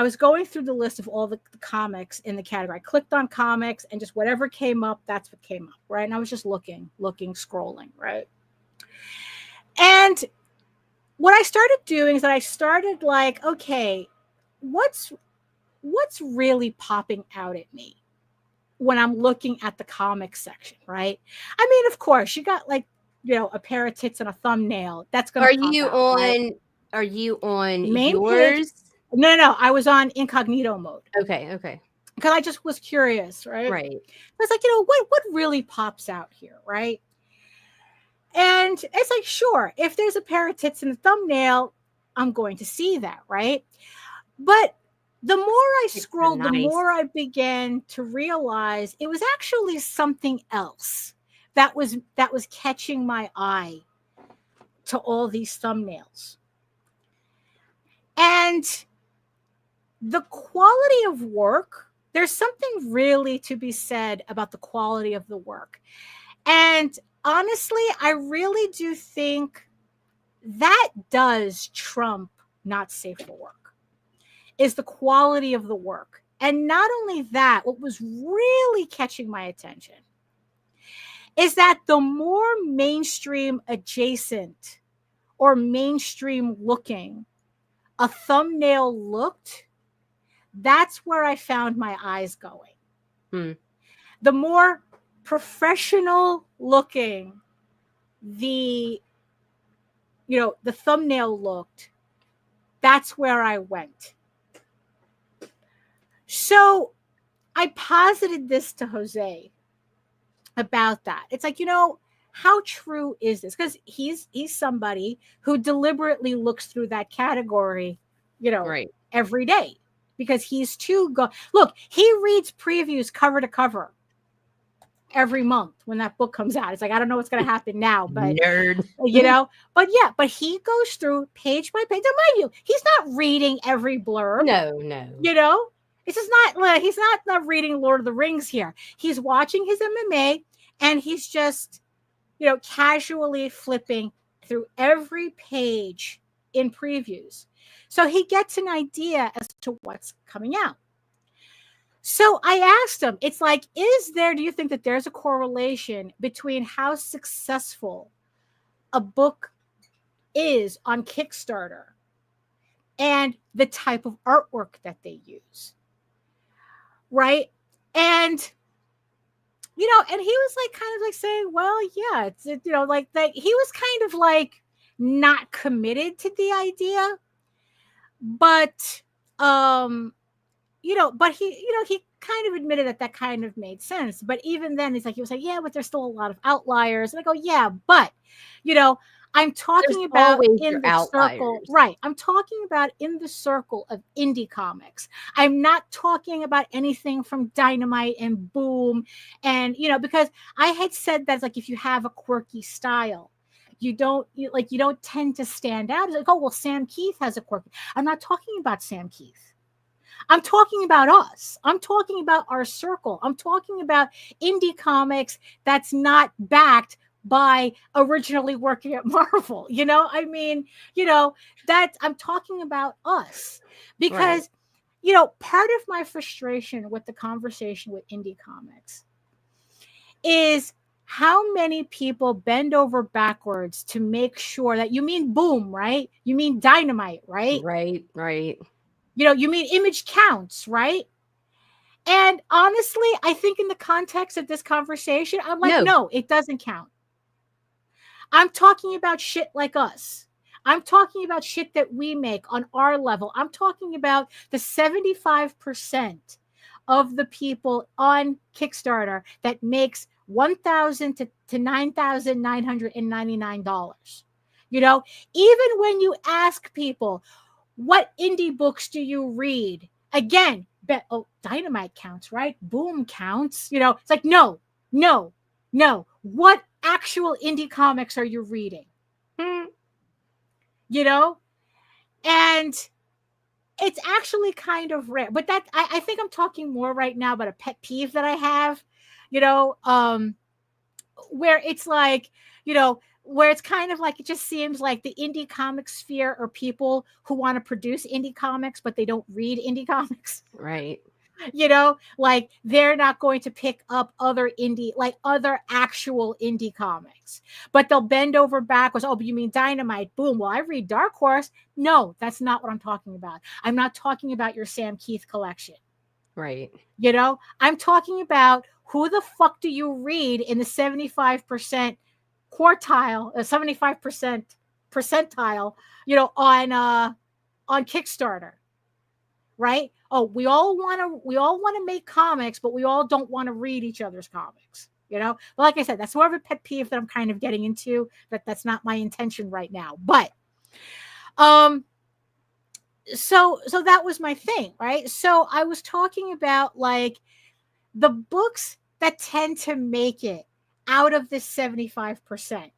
was going through the list of all the comics in the category. I clicked on comics, and just whatever came up, that's what came up, right? And I was just looking, scrolling, right? And what I started doing is that I started like, okay, what's really popping out at me when I'm looking at the comics section, right? I mean, of course, you got like, a pair of tits and a thumbnail. That's gonna. Are you on main yours? Page? No. I was on incognito mode. Okay. Because I just was curious, right? Right. I was like, what really pops out here, right? And it's like, sure, if there's a pair of tits in the thumbnail, I'm going to see that, right? But the more I scrolled, the more I began to realize it was actually something else that was catching my eye to all these thumbnails. And the quality of work, there's something really to be said about the quality of the work. And honestly, I really do think that does trump not safe for work, is the quality of the work. And not only that, what was really catching my attention is that the more mainstream adjacent or mainstream looking a thumbnail looked, that's where I found my eyes going. The more professional looking the the thumbnail looked, that's where I went. So I posited this to Jose about that. It's like, how true is this? Because he's somebody who deliberately looks through that category, right, every day, because he's look, he reads previews cover to cover every month when that book comes out. It's like, I don't know what's going to happen now, but nerd, but he goes through page by page. Now, mind you, he's not reading every blurb. No. It's just not, he's not reading Lord of the Rings here. He's watching his MMA and he's just, casually flipping through every page in previews. So he gets an idea as to what's coming out. So I asked him, it's like, do you think that there's a correlation between how successful a book is on Kickstarter and the type of artwork that they use? Right? And, and he was like, kind of like saying, well, yeah, it's, like that. He was kind of like not committed to the idea, but, but he kind of admitted that kind of made sense. But even then, he was like, yeah, but there's still a lot of outliers. And I go, yeah, but, I'm talking about in the circle, right? I'm talking about in the circle of indie comics. I'm not talking about anything from Dynamite and Boom. And, because I had said that, like, if you have a quirky style, you don't tend to stand out. It's like, oh, well, Sam Keith has a quirky. I'm not talking about Sam Keith. I'm talking about us. I'm talking about our circle. I'm talking about indie comics that's not backed by originally working at Marvel. That I'm talking about us, because, part of my frustration with the conversation with indie comics is how many people bend over backwards to make sure that you mean Boom, right? You mean Dynamite, right? Right. You mean Image counts, right? And honestly, I think in the context of this conversation, I'm like, no, it doesn't count. I'm talking about shit like us. I'm talking about shit that we make on our level. I'm talking about the 75% of the people on Kickstarter that makes $1,000 to $9,999. Even when you ask people, what indie books do you read? Again, Dynamite counts, right? Boom counts. It's like, no. What actual indie comics are you reading? And it's actually kind of rare. But that I think I'm talking more right now about a pet peeve that I have, where it's like, where it's kind of like, it just seems like the indie comic sphere are people who want to produce indie comics, but they don't read indie comics. Right. Like they're not going to pick up other actual indie comics, but they'll bend over backwards. Oh, but you mean Dynamite? Boom. Well, I read Dark Horse. No, that's not what I'm talking about. I'm not talking about your Sam Keith collection. Right. I'm talking about who the fuck do you read in the 75% quartile, 75% percentile, on Kickstarter. Right? Oh, we all want to make comics, but we all don't want to read each other's comics. But like I said, that's more of a pet peeve that I'm kind of getting into. That's not my intention right now. But so that was my thing, right? So I was talking about like the books that tend to make it out of this 75%.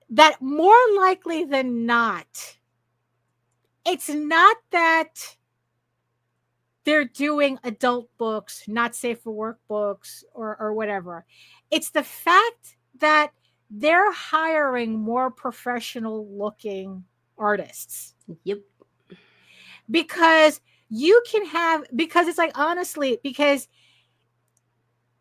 That more likely than not, it's not that they're doing adult books, not safe for work books or whatever. It's the fact that they're hiring more professional looking artists. Yep. Because it's like, honestly, because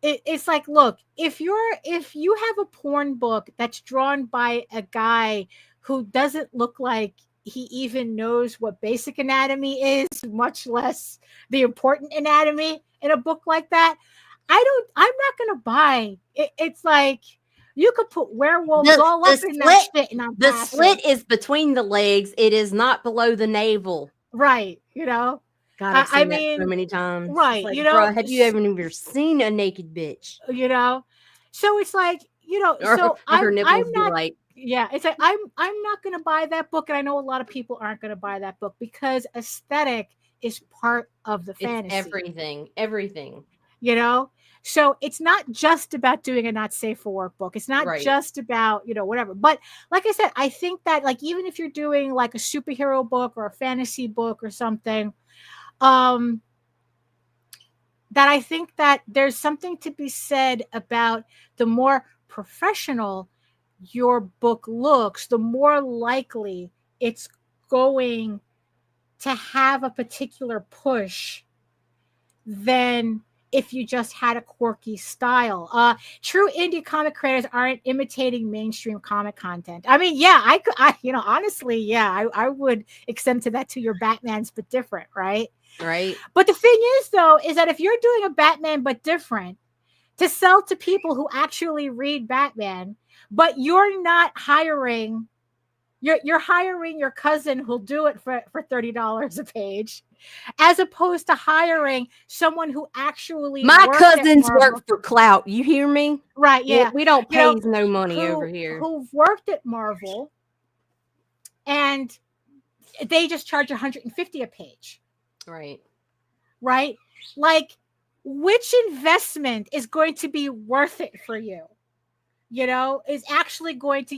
it's like, look, if you have a porn book that's drawn by a guy who doesn't look like he even knows what basic anatomy is, much less the important anatomy in a book like that, I'm not going to buy it. It's like, You could put werewolves all up in that shit, and the slit is between the legs. It is not below the navel. Right. You know. God, I've seen that so many times. Right. Like, you know, bro, have you ever seen a naked bitch? You know, so it's like, you know, so her nipples be like, yeah, it's like I'm not going to buy that book, and I know a lot of people aren't going to buy that book because aesthetic is part of the fantasy. Everything. You know, so it's not just about doing a not safe for work book. It's not just about, you know, whatever. But like I said, I think that like even if you're doing like a superhero book or a fantasy book or something, that I think that there's something to be said about the more professional your book looks, the more likely it's going to have a particular push than if you just had a quirky style. True indie comic creators aren't imitating mainstream comic content. I mean, yeah, I you know, honestly, yeah, I would extend to that to your Batmans, but different, right? Right. But the thing is, though, is that if you're doing a Batman but different to sell to people who actually read Batman, but you're not hiring, you're hiring your cousin who'll do it for $30 a page, as opposed to hiring someone who actually my cousins work for CLOUT. You hear me? Right? Yeah, we don't pay no money over here. Who've worked at Marvel, and they just charge $150 a page. Right? Like, which investment is going to be worth it for you? You know, is actually going to,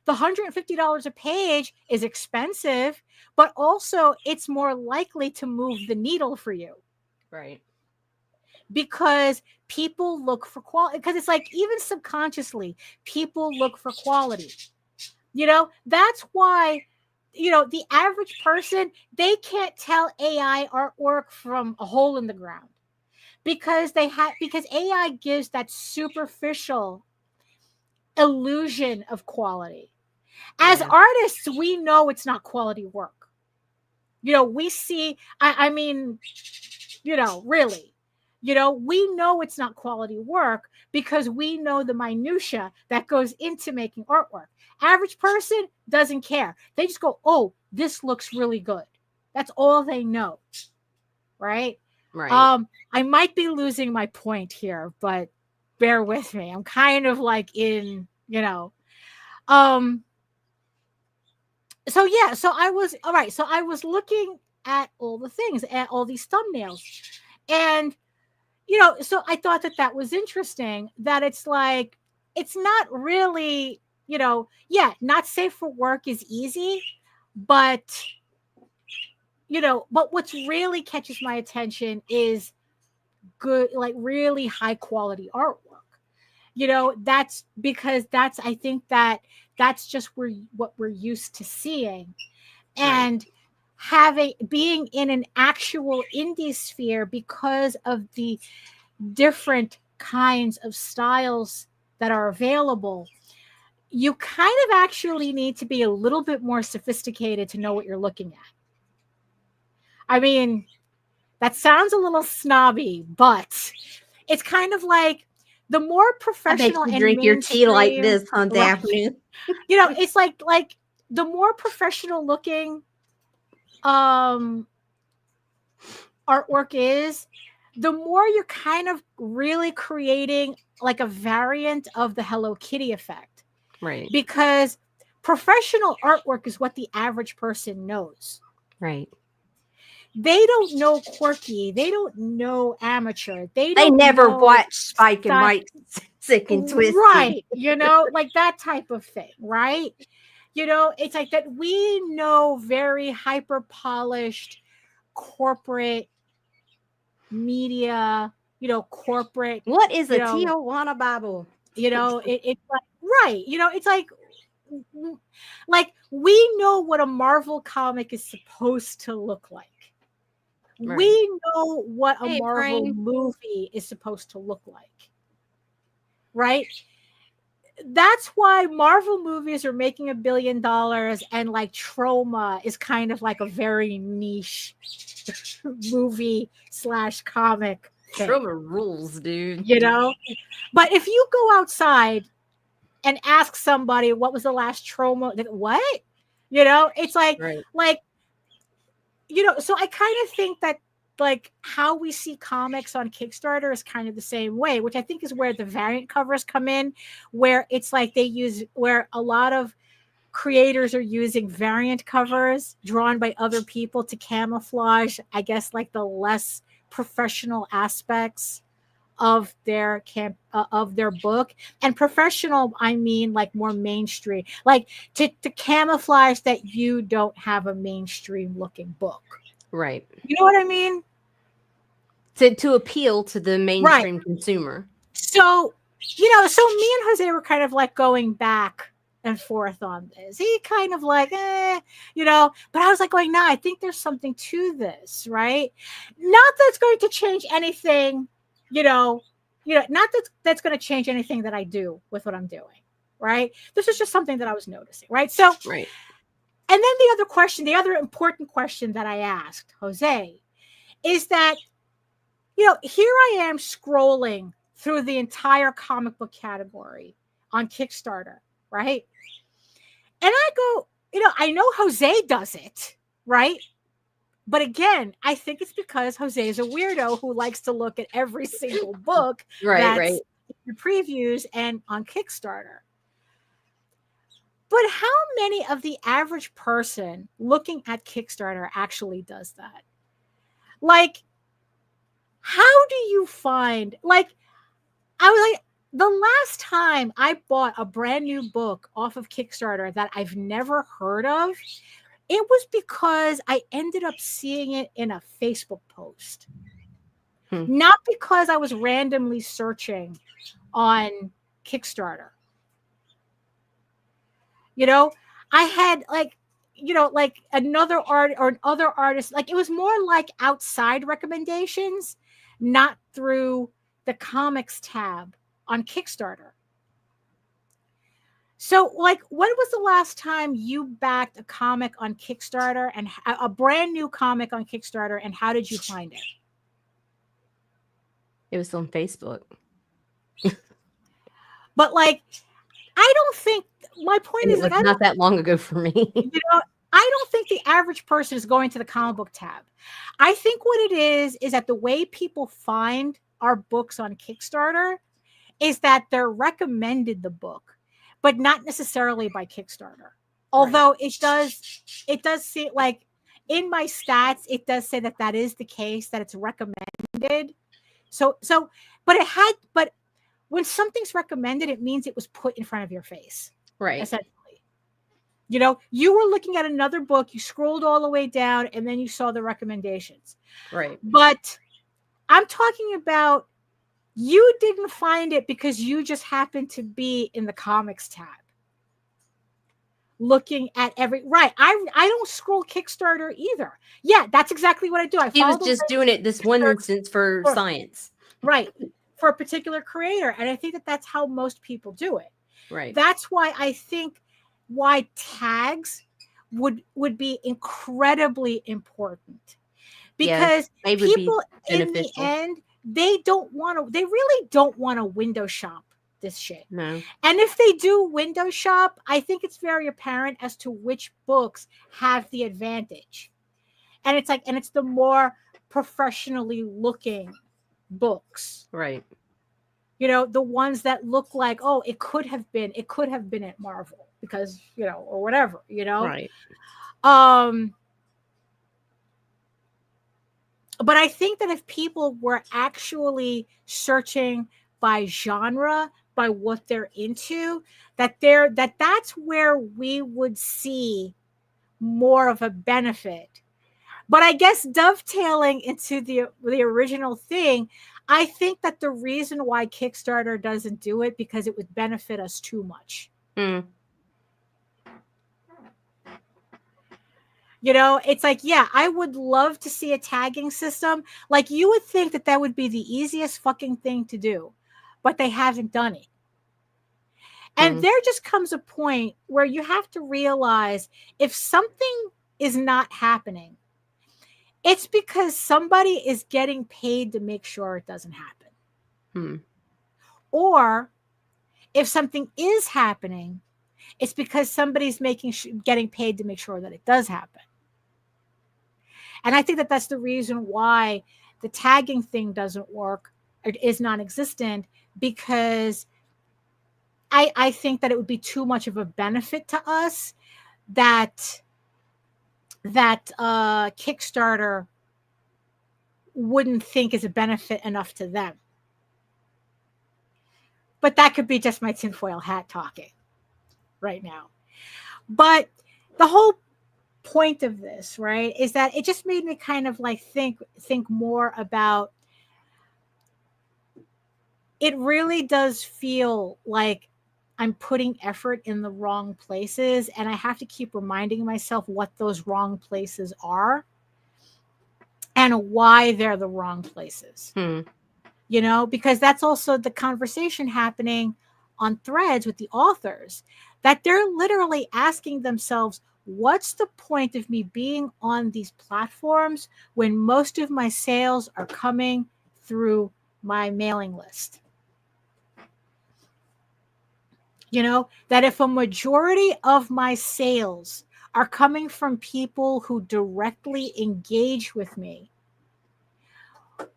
the $150 a page is expensive, but also it's more likely to move the needle for you. Right. Because people look for quality, because it's like even subconsciously, people look for quality. You know, that's why, you know, the average person, they can't tell AI artwork from a hole in the ground because AI gives that superficial illusion of quality. As artists, we know it's not quality work. You know, we see, I mean, you know, really, you know, we know it's not quality work because we know the minutia that goes into making artwork. Average person doesn't care. They just go, oh, this looks really good. That's all they know. Right? I might be losing my point here, but bear with me. I'm kind of like in, you know, so yeah, so I was looking at all the things, at all these thumbnails, and you know, so I thought that was interesting, that it's like, it's not really, you know, not safe for work is easy, but you know, but what's really catches my attention is good, like really high quality artwork. You know, that's because I think that's just what we're used to seeing. And being in an actual indie sphere, because of the different kinds of styles that are available, you kind of actually need to be a little bit more sophisticated to know what you're looking at. I mean, that sounds a little snobby, but it's kind of like the more professional, I bet you drink your tea like this, huh, Daphne? You know, it's like the more professional looking artwork is, the more you're kind of really creating like a variant of the Hello Kitty effect. Right. Because professional artwork is what the average person knows. Right. They don't know quirky. They don't know amateur. They never watch Spike and Mike Sick and Twisted. Right. You know, like that type of thing. Right. You know, it's like that we know very hyper polished corporate media, you know, corporate. What is a Tijuana Bible? You know, it's like, right. You know, it's like we know what a Marvel comic is supposed to look like. Right. We know what a Marvel movie is supposed to look like. Right? That's why Marvel movies are making $1 billion, and like Trauma is kind of like a very niche movie / comic thing. Trauma rules, dude. You know? But if you go outside and ask somebody what was the last promo. What? It's like, so I kind of think that like how we see comics on Kickstarter is kind of the same way, which I think is where the variant covers come in, where it's like where a lot of creators are using variant covers drawn by other people to camouflage, I guess, like the less professional aspects of their book. And professional, I mean like more mainstream, like to camouflage that you don't have a mainstream looking book. Right. You know what I mean? To appeal to the mainstream consumer. So, so me and Jose were kind of like going back and forth on this. He kind of like, but I was like going, I think there's something to this, right? Not that's going to change anything, not that's going to change anything that I do with what I'm doing, right? This is just something that I was noticing, right? So, right. And then the other important question that I asked Jose is that, here I am scrolling through the entire comic book category on Kickstarter, right? And I go, I know Jose does it, right? But again, I think it's because Jose is a weirdo who likes to look at every single book that's in previews and on Kickstarter. But how many of the average person looking at Kickstarter actually does that? Like, how do you find, like, I was like, the last time I bought a brand new book off of Kickstarter that I've never heard of, it was because I ended up seeing it in a Facebook post. Not because I was randomly searching on Kickstarter. I had like another art or other artist, like it was more like outside recommendations, not through the comics tab on Kickstarter. So like, when was the last time you backed a comic on Kickstarter, and a brand new comic on Kickstarter, and how did you find it? It was on Facebook. But like, I don't think, my point is like, not that long ago for me. I don't think the average person is going to the comic book tab. I think what it is that the way people find our books on Kickstarter is that they're recommended the book, but not necessarily by Kickstarter. Although it does seem like in my stats, it does say that is the case, that it's recommended. But when something's recommended, it means it was put in front of your face. Right. Essentially. You were looking at another book, you scrolled all the way down, and then you saw the recommendations. Right. But I'm talking about, you didn't find it because you just happened to be in the comics tab. Looking at I don't scroll Kickstarter either. Yeah, that's exactly what I do. He was just doing it this one instance for science. Right. For a particular creator. And I think that's how most people do it. Right. That's why I think tags would be incredibly important. Because people in the end, they really don't want to window shop this shit. No. And if they do window shop, I think it's very apparent as to which books have the advantage. And it's the more professionally looking books. Right. The ones that look like, oh, it could have been at Marvel because, or whatever, Right. But I think that if people were actually searching by genre, by what they're into, that's where we would see more of a benefit. But I guess dovetailing into the original thing, I think that the reason why Kickstarter doesn't do it because it would benefit us too much. It's like, yeah, I would love to see a tagging system. Like, you would think that would be the easiest fucking thing to do, but they haven't done it. And there just comes a point where you have to realize if something is not happening, it's because somebody is getting paid to make sure it doesn't happen. Or if something is happening, it's because somebody's getting paid to make sure that it does happen. And I think that that's the reason why the tagging thing doesn't work or is non-existent, because I think that it would be too much of a benefit to us that Kickstarter wouldn't think is a benefit enough to them. But that could be just my tinfoil hat talking right now. But the whole point of this, right, is that it just made me kind of like think more about, it really does feel like I'm putting effort in the wrong places, and I have to keep reminding myself what those wrong places are and why they're the wrong places. You know, because that's also the conversation happening on threads with the authors, that they're literally asking themselves, what's the point of me being on these platforms when most of my sales are coming through my mailing list? You know, that if a majority of my sales are coming from people who directly engage with me,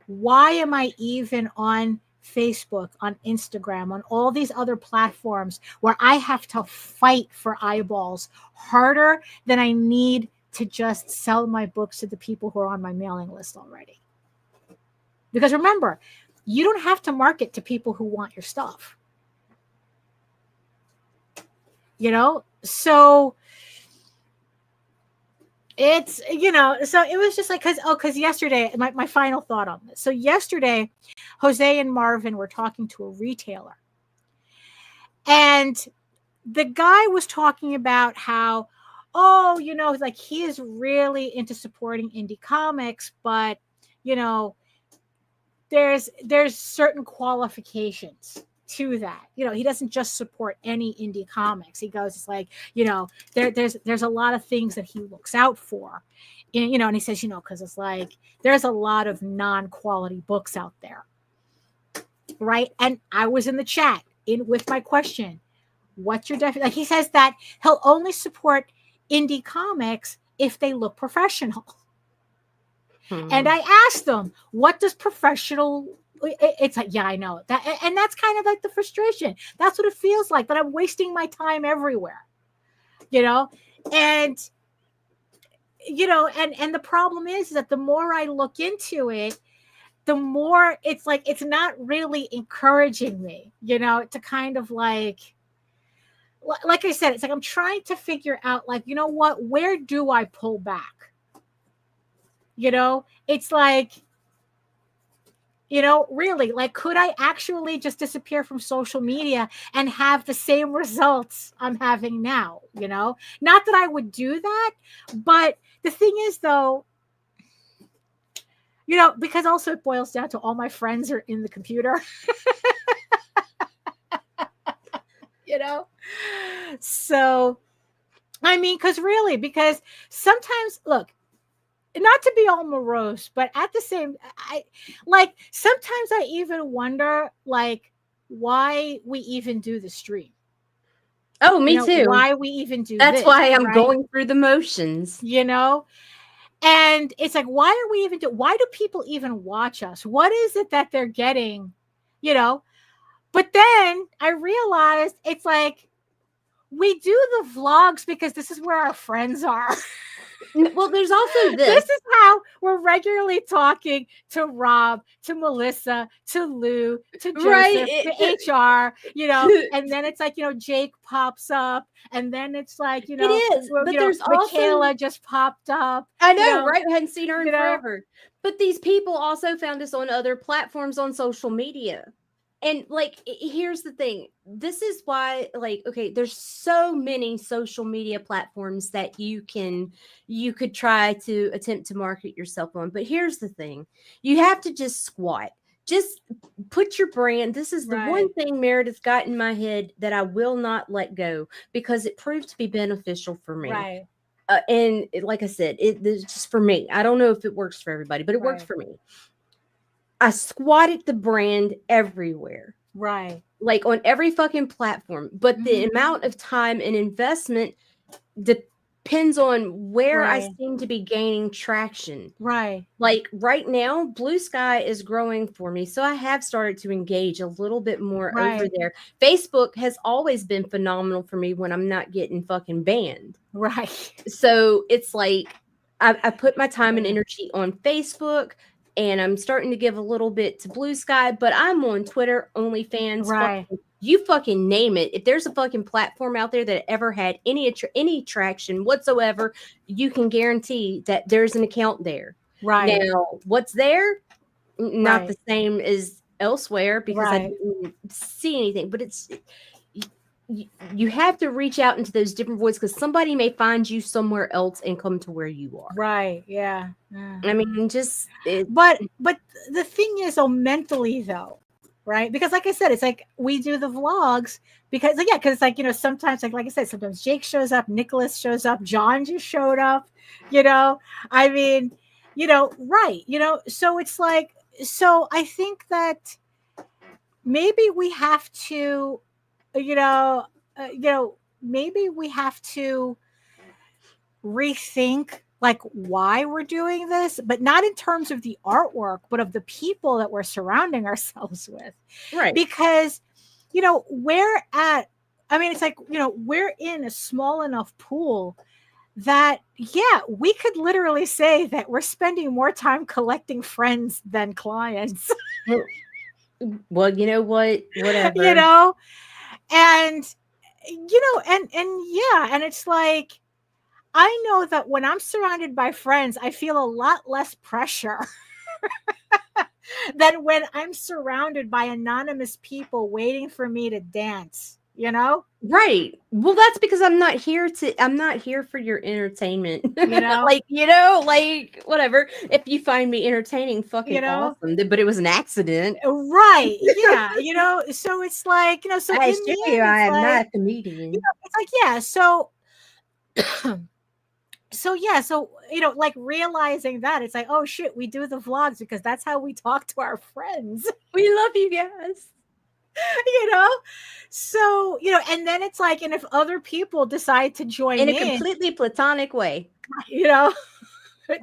why am I even on Facebook, on Instagram, on all these other platforms where I have to fight for eyeballs harder than I need to just sell my books to the people who are on my mailing list already? Because remember, you don't have to market to people who want your stuff. You know, so it's, you know, so it was just like, because yesterday, my final thought on this. So yesterday, Jose and Marvin were talking to a retailer, and the guy was talking about how, oh, you know, like he is really into supporting indie comics, but, you know, there's certain qualifications to that. You know, he doesn't just support any indie comics. He goes, it's like, you know, there's a lot of things that he looks out for. And, you know, and he says, you know, because it's like there's a lot of non-quality books out there. Right. And I was in the chat with my question, what's your definition? Like, he says that he'll only support indie comics if they look professional. And I asked them, what does professional? It's like, yeah, I know that. And that's kind of like the frustration. That's what it feels like, that I'm wasting my time everywhere, you know? And, you know, and the problem is that the more I look into it, the more it's like, it's not really encouraging me, you know, to kind of like I said, it's like, I'm trying to figure out, like, you know what, where do I pull back? You know, it's like, you know, really, like, could I actually just disappear from social media and have the same results I'm having now? You know, not that I would do that, but the thing is, though, you know, because also it boils down to all my friends are in the computer, you know? So, I mean, because sometimes, look, not to be all morose, but at the same, sometimes I even wonder, like, why we even do the stream. Oh, me too. Why we even do That's this, why I'm right? going through the motions. You know? And it's like, why do people even watch us? What is it that they're getting? You know? But then I realized it's like, we do the vlogs because this is where our friends are. Well, there's also this. This is how we're regularly talking to Rob, to Melissa, to Lou, to Joseph, to HR, you know, and then it's like, you know, Jake pops up, and then it's like, you know, it is, but there's Michaela also just popped up. I know, right? I hadn't seen her in know? forever. But these people also found us on other platforms on social media. And like, here's the thing. This is why, like, okay, there's so many social media platforms that you could try to attempt to market yourself on. But here's the thing. You have to just squat. Just put your brand. This is the one thing Meredith got in my head that I will not let go, because it proved to be beneficial for me. Right. And like I said, it's just for me. I don't know if it works for everybody, but it worked for me. I squatted the brand everywhere. Right. Like on every fucking platform. But the amount of time and investment depends on where I seem to be gaining traction. Right. Like right now, Blue Sky is growing for me. So I have started to engage a little bit more over there. Facebook has always been phenomenal for me when I'm not getting fucking banned. Right. So it's like I put my time and energy on Facebook, and I'm starting to give a little bit to Blue Sky, but I'm on Twitter, OnlyFans, you fucking name it. If there's a fucking platform out there that ever had any traction whatsoever, you can guarantee that there's an account there. Right. Now, what's there? Not the same as elsewhere because I didn't see anything, but it's you have to reach out into those different voids because somebody may find you somewhere else and come to where you are. Right. Yeah. I mean, just but the thing is, mentally though, right? Because like I said, it's like we do the vlogs because it's like, you know, sometimes like I said, sometimes Jake shows up, Nicholas shows up, John just showed up, you know. I mean, you know, you know, so it's like, so I think that maybe we have to, maybe we have to rethink like why we're doing this, but not in terms of the artwork, but of the people that we're surrounding ourselves with. Right. Because, you know, it's like, you know, we're in a small enough pool that, we could literally say that we're spending more time collecting friends than clients. Well, you know what? Whatever. You know? And, you know, and it's like, I know that when I'm surrounded by friends, I feel a lot less pressure than when I'm surrounded by anonymous people waiting for me to dance, you know? Right. Well, that's because I'm not here for your entertainment. You know? like whatever. If you find me entertaining, fucking awesome. But it was an accident. Right. Yeah. You know, so it's like, you know, so I assure you I am not a comedian. You know, it's like, so so, you know, like realizing that it's like, oh shit, we do the vlogs because that's how we talk to our friends. We love you guys. You know, so, you know, and then it's like, and if other people decide to join in a completely platonic way, you know,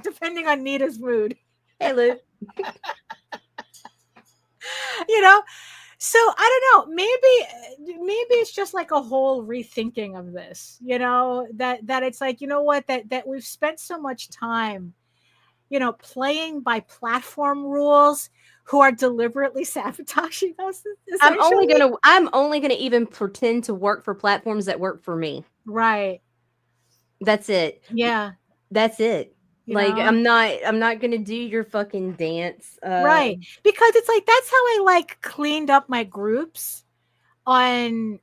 depending on Nita's mood. Hey, Lou. You know, so I don't know, maybe it's just like a whole rethinking of this, you know, that it's like, you know what, that we've spent so much time, you know, playing by platform rules who are deliberately sabotaging us. I'm only gonna even pretend to work for platforms that work for me. Right. That's it. Yeah. That's it. You like know? I'm not gonna do your fucking dance. Right. Because it's like that's how I like cleaned up my groups on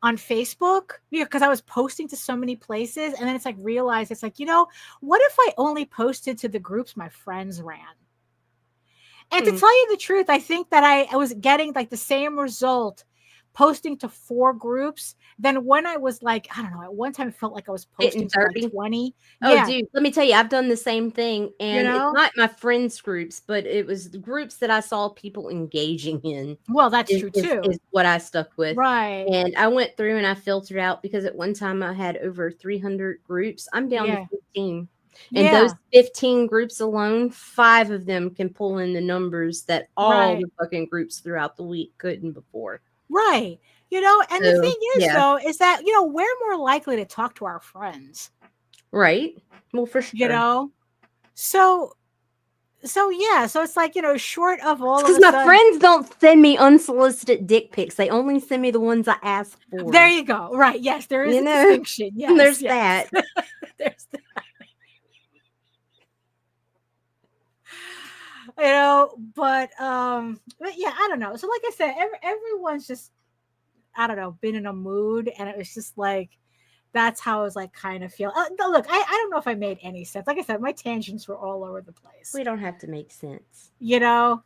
Facebook, because I was posting to so many places, and then it's like realized it's like, you know, what if I only posted to the groups my friends ran? And to tell you the truth, I think that I was getting like the same result posting to 4 groups than when I was like, I don't know, at one time it felt like I was posting to like 20. Oh, yeah. Dude, let me tell you, I've done the same thing. And you know? It's not my friends groups, but it was the groups that I saw people engaging in. Well, that's true too. Is what I stuck with. Right. And I went through and I filtered out because at one time I had over 300 groups. I'm down to 15. And those 15 groups alone, 5 of them can pull in the numbers that all the fucking groups throughout the week couldn't before. Right. You know, and the thing is, though, is that, you know, we're more likely to talk to our friends. Right. Well, for sure. You know? So yeah. So it's like, you know, short of all because my friends don't send me unsolicited dick pics. They only send me the ones I ask for. There you go. Right. Yes, there is a distinction. Yes. There's that. There's that. You know, but yeah, I don't know. So like I said, everyone's just, I don't know, been in a mood, and it was just like, that's how I was like kind of feel. Look, I don't know if I made any sense. Like I said, my tangents were all over the place. We don't have to make sense, you know.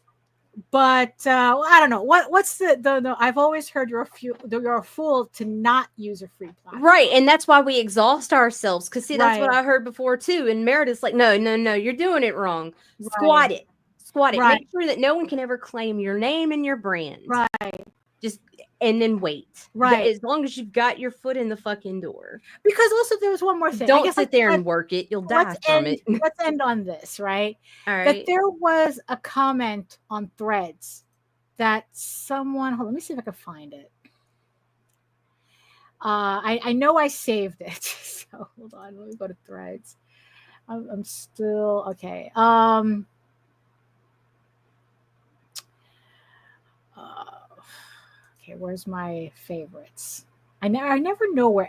But I don't know what's the I've always heard you're a fool to not use a free platform. Right, and that's why we exhaust ourselves. Because see, that's what I heard before too. And Meredith's like, no, you're doing it wrong. Squat it. Right. Make sure that no one can ever claim your name and your brand. Right. Just and then wait. Right. As long as you've got your foot in the fucking door. Because also there was one more thing. Don't sit there and work it. You'll die from it. Let's end on this, right? All right. That there was a comment on Threads that someone, let me see if I can find it. I know I saved it. So hold on, let me go to Threads. I'm still okay. Okay, where's my favorites? I never know where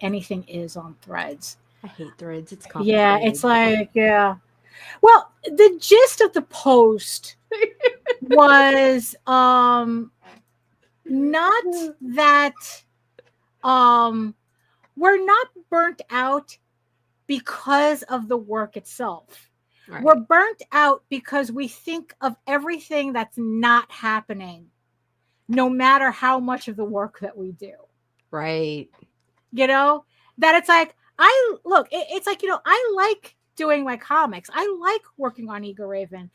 anything is on Threads. I hate Threads. It's complicated. Yeah, it's like, yeah. Well, the gist of the post was not that we're not burnt out because of the work itself. Right. We're burnt out because we think of everything that's not happening, no matter how much of the work that we do. Right. You know, that it's like, it's like, you know, I like doing my comics. I like working on Eager Raven.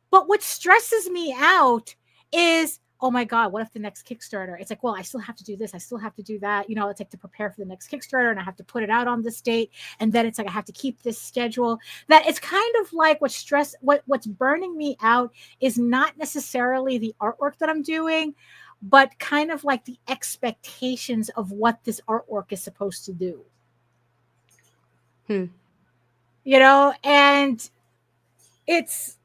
But what stresses me out is, oh my God, what if the next Kickstarter? It's like, well, I still have to do this. I still have to do that. You know, it's like to prepare for the next Kickstarter and I have to put it out on this date. And then it's like, I have to keep this schedule. That it's kind of like what's burning me out is not necessarily the artwork that I'm doing, but kind of like the expectations of what this artwork is supposed to do. You know, and it's,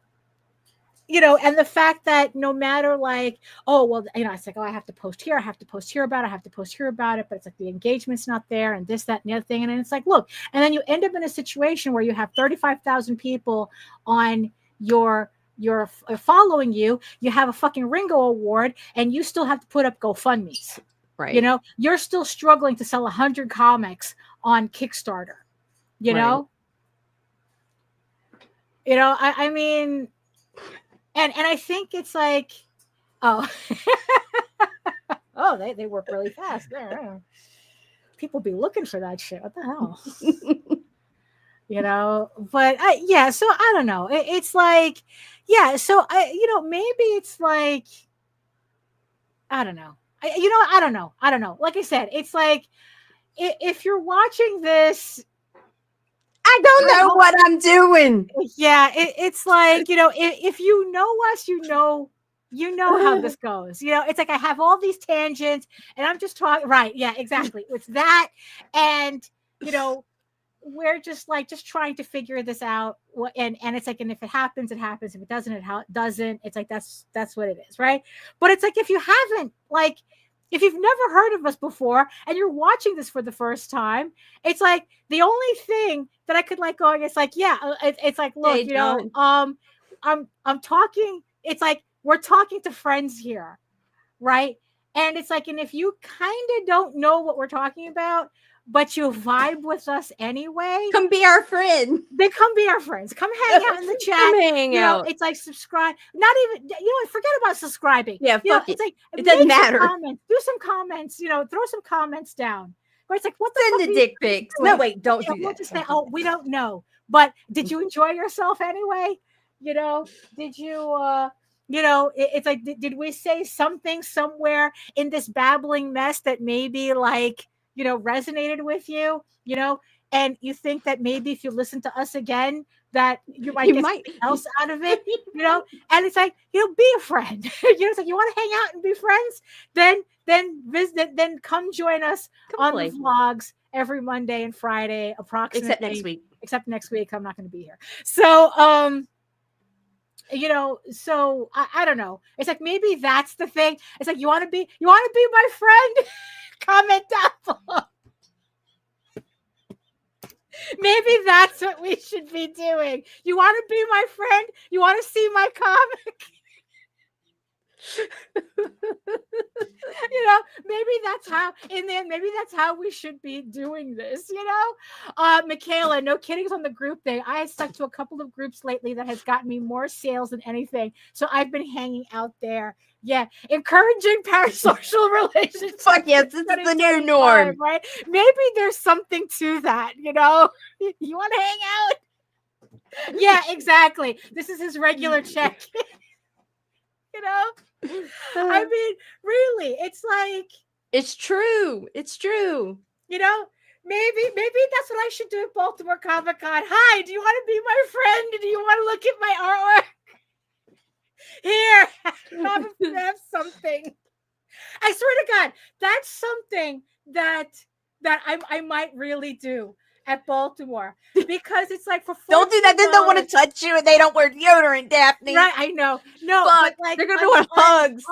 you know, and the fact that no matter like, oh, well, you know, it's like, oh, I have to post here. I have to post here about it. I have to post here about it. But it's like the engagement's not there and this, that, and the other thing. And then it's like, look, and then you end up in a situation where you have 35,000 people on your following you. You have a fucking Ringo Award and you still have to put up GoFundMes. Right. You know, you're still struggling to sell 100 comics on Kickstarter, you know? You know, I mean, and I think it's like, oh, oh, they work really fast there. People be looking for that shit. What the hell? You know, but yeah, so I don't know. It's like, yeah, so you know, maybe it's like, I don't know. I don't know. Like I said, it's like, if you're watching this, I don't know what I'm doing. Yeah, it's like, you know, if you know us, you know how this goes. You know, it's like I have all these tangents and I'm just talking. Right. Yeah, exactly. It's that. And, you know, we're just trying to figure this out. And it's like, and if it happens, it happens. If it doesn't, it doesn't. It's like, that's what it is. Right. But it's like, if you haven't, like, if you've never heard of us before and you're watching this for the first time, it's like the only thing that I could like going, it's like, yeah, it's like, look, you know, I'm talking, it's like, we're talking to friends here. Right. And it's like, and if you kind of don't know what we're talking about, but you vibe with us anyway, come be our friend. Then come be our friends. Come hang out in the chat. Come hang out. It's like subscribe. Not even, you know, forget about subscribing. Yeah, fuck it. It's like, it doesn't matter. Do some comments. You know, throw some comments down. Where it's like, what the fuck? Send the dick pics. No, wait, don't do that. We'll just say, oh, we don't know. But did you enjoy yourself anyway? You know, did you? You know, it's like, did we say something somewhere in this babbling mess that maybe like, you know, resonated with you, you know, and you think that maybe if you listen to us again, that you might get something else out of it, you know, and it's like, you know, be a friend. You know, it's like, you want to hang out and be friends, then come join us on the vlogs every Monday and Friday, approximately. Except next week, I'm not going to be here. So, you know, so I don't know. It's like, maybe that's the thing. It's like, you want to be my friend? Comment down below. Maybe that's what we should be doing. You want to be my friend? You want to see my comic? You know, maybe that's how, and then maybe that's how we should be doing this, you know? Michaela, no kiddings on the group thing. I have stuck to a couple of groups lately that has gotten me more sales than anything. So I've been hanging out there. Yeah, encouraging parasocial relationships. Fuck yes, this is the new norm. Right? Maybe there's something to that, you know? You want to hang out? Yeah, exactly. This is his regular check. You know, I mean, really, it's like it's true. It's true. You know, maybe that's what I should do at Baltimore Comic Con. Hi, do you want to be my friend? Do you want to look at my artwork? Here, have something. I swear to God, that's something that I might really do at Baltimore, because it's like for $14, don't do that. They don't want to touch you, and they don't wear deodorant, Daphne. Right, I know. No, Fuck, but like they're gonna want hugs.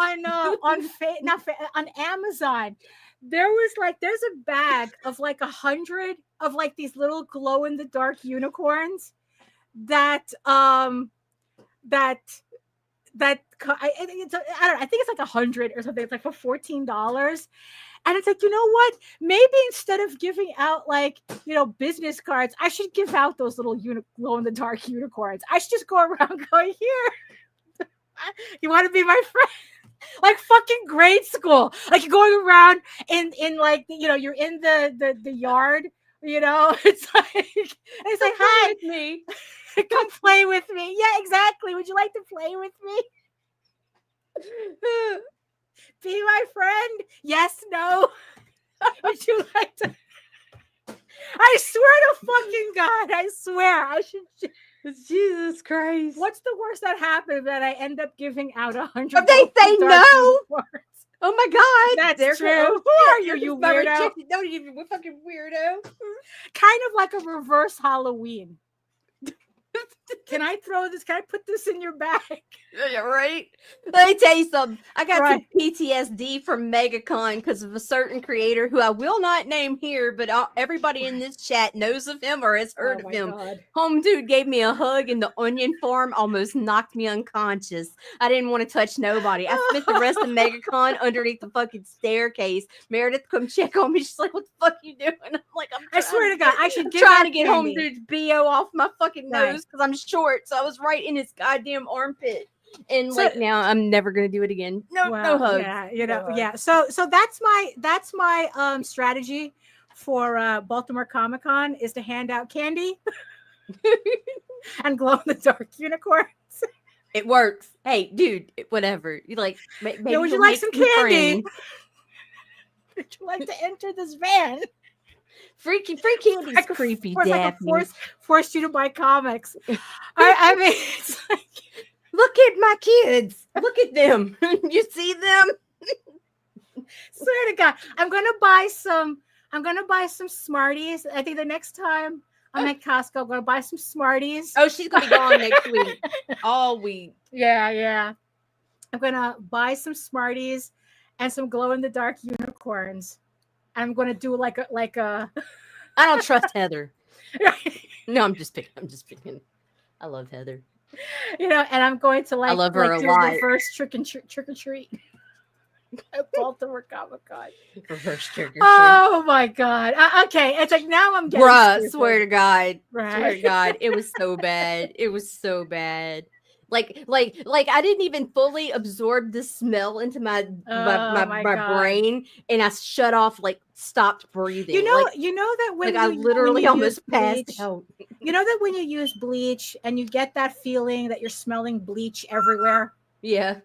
on Amazon. There's a bag of like 100 of like these little glow in the dark unicorns that I think it's like 100 or something. It's like for $14. And it's like, you know what? Maybe instead of giving out like, business cards, I should give out those little glow in the dark unicorns. I should just go around going, here, you want to be my friend? Like fucking grade school. Like you're going around in like, you're in the yard, it's like, hi, with me. Come play with me. Yeah, exactly. Would you like to play with me? Be my friend? Yes, no. Would you like to? I swear to fucking God, I swear I should. Jesus Christ. What's the worst that happened that I end up giving out 100? They say no. Oh my God. That's true. Who are you, you weirdo? Don't even fucking weirdo. Kind of like a reverse Halloween. Can I throw this? Can I put this in your bag? Yeah, right. Let me tell you something. I got some PTSD from MegaCon because of a certain creator who I will not name here, but everybody in this chat knows of him or has heard of him. God. Home dude gave me a hug and the onion farm almost knocked me unconscious. I didn't want to touch nobody. I spent the rest of MegaCon underneath the fucking staircase. Meredith come check on me. She's like, "What the fuck you doing?" I'm like, I swear to God, I should trying to get Home dude's BO off my fucking nose because I'm short, so I was right in his goddamn armpit. And so, now I'm never gonna do it again. No hugs. Yeah, So that's my strategy for Baltimore Comic Con is to hand out candy and glow in the dark unicorns. It works. Hey, dude, whatever. You like? Maybe would you like some candy? Would you like to enter this van? Free candy is creepy, Daphne. Like forced you to buy comics. I mean, it's like, look at my kids. Look at them. You see them? Swear to God, I'm gonna buy some Smarties. I think the next time I'm at Costco, I'm gonna buy some Smarties. Oh, she's gonna be gone next week. All week. Yeah. I'm gonna buy some Smarties and some glow in the dark unicorns. I'm gonna do like a. I don't trust Heather. No, I'm just picking. I love Heather. And I'm going to I love her a lot. Reverse trick or treat at Baltimore Comic Con. Reverse trick or treat. Oh my God. Okay, it's like now I'm getting. Bruh, swear to God. Right. Swear to God, it was so bad. It was so bad. Like I didn't even fully absorb the smell into my brain, and I shut off, stopped breathing. You know that when I literally almost passed out. You know that when you use bleach and you get that feeling that you're smelling bleach everywhere. Yeah.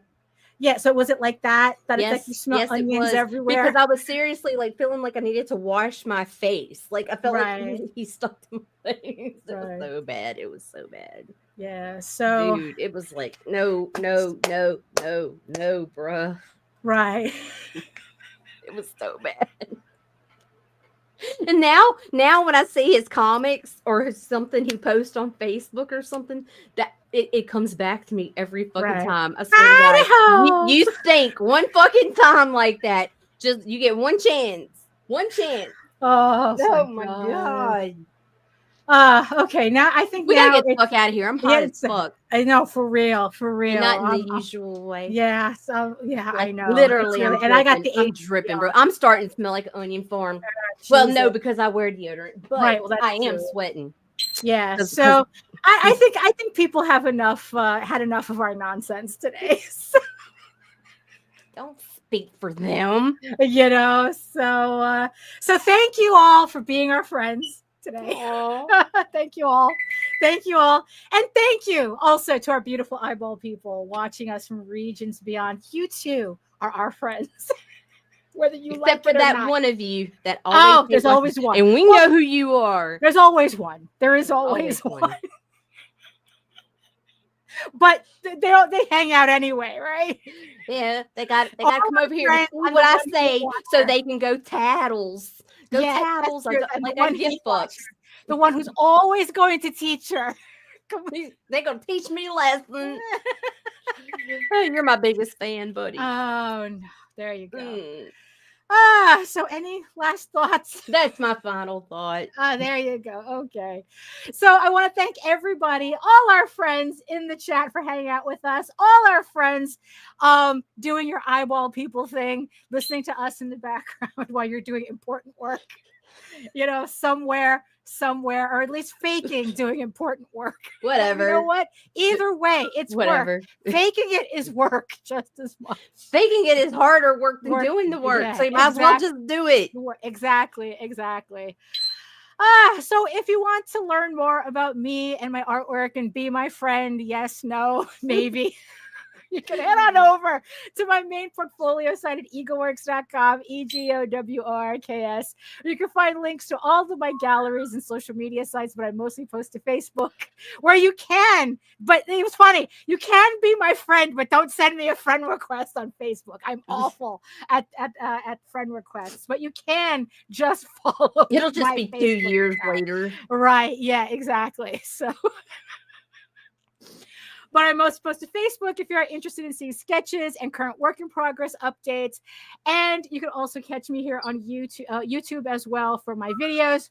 Yeah, so was it like that? That yes, it's like you smell onions everywhere? Because I was seriously feeling like I needed to wash my face. Like I felt like he stuck to my face. It was so bad. It was so bad. Yeah. So dude, it was like no, bruh. Right. It was so bad. And now when I see his comics or something he posts on Facebook or something, that it comes back to me every fucking time. I swear to God, you think one fucking time like that. Just you get one chance. One chance. Oh my God. Okay. Now I think we gotta get the fuck out of here. I'm hot as fuck. I know, for real. Not in the usual way. Yeah. So yeah, I know. Literally, really, and I got the I'm dripping, bro. I'm starting to smell like onion farm. Well, no, because I wear deodorant, but I am sweating. Yeah. So I think people have had enough of our nonsense today. So. Don't speak for them. So thank you all for being our friends today. Thank you all Thank you all. And thank you also to our beautiful eyeball people watching us from regions beyond. You too are our friends. Whether you Except like for it or that not. one of you that always there's always one. And we know who you are. There's always one. There is always one. But they hang out anyway, right? Yeah, they got to come over here and see what I say so they can go tattles. Go tattles. I got gift box. The one who's always going to teach her. They're going to teach me a lesson. You're my biggest fan, buddy. Oh, no. There you go. So any last thoughts? That's my final thought. There you go. Okay. So I want to thank everybody, all our friends in the chat for hanging out with us, all our friends doing your eyeball people thing, listening to us in the background while you're doing important work, somewhere, or at least faking doing important work. Whatever. You know what? Either way, it's whatever. Work. Faking it is work just as much. Faking it is harder work than doing the work. So you might as well just do it. Exactly. So if you want to learn more about me and my artwork and be my friend, yes, no, maybe. You can head on over to my main portfolio site at egoworks.com, EGOWORKS. You can find links to all of my galleries and social media sites, but I mostly post to Facebook, where you can. But it was funny. You can be my friend, but don't send me a friend request on Facebook. I'm awful at friend requests, but you can just follow. It'll just be Facebook 2 years account. later. Right. Yeah, exactly. So... But I'm most supposed to Facebook if you're interested in seeing sketches and current work in progress updates. And you can also catch me here on YouTube as well for my videos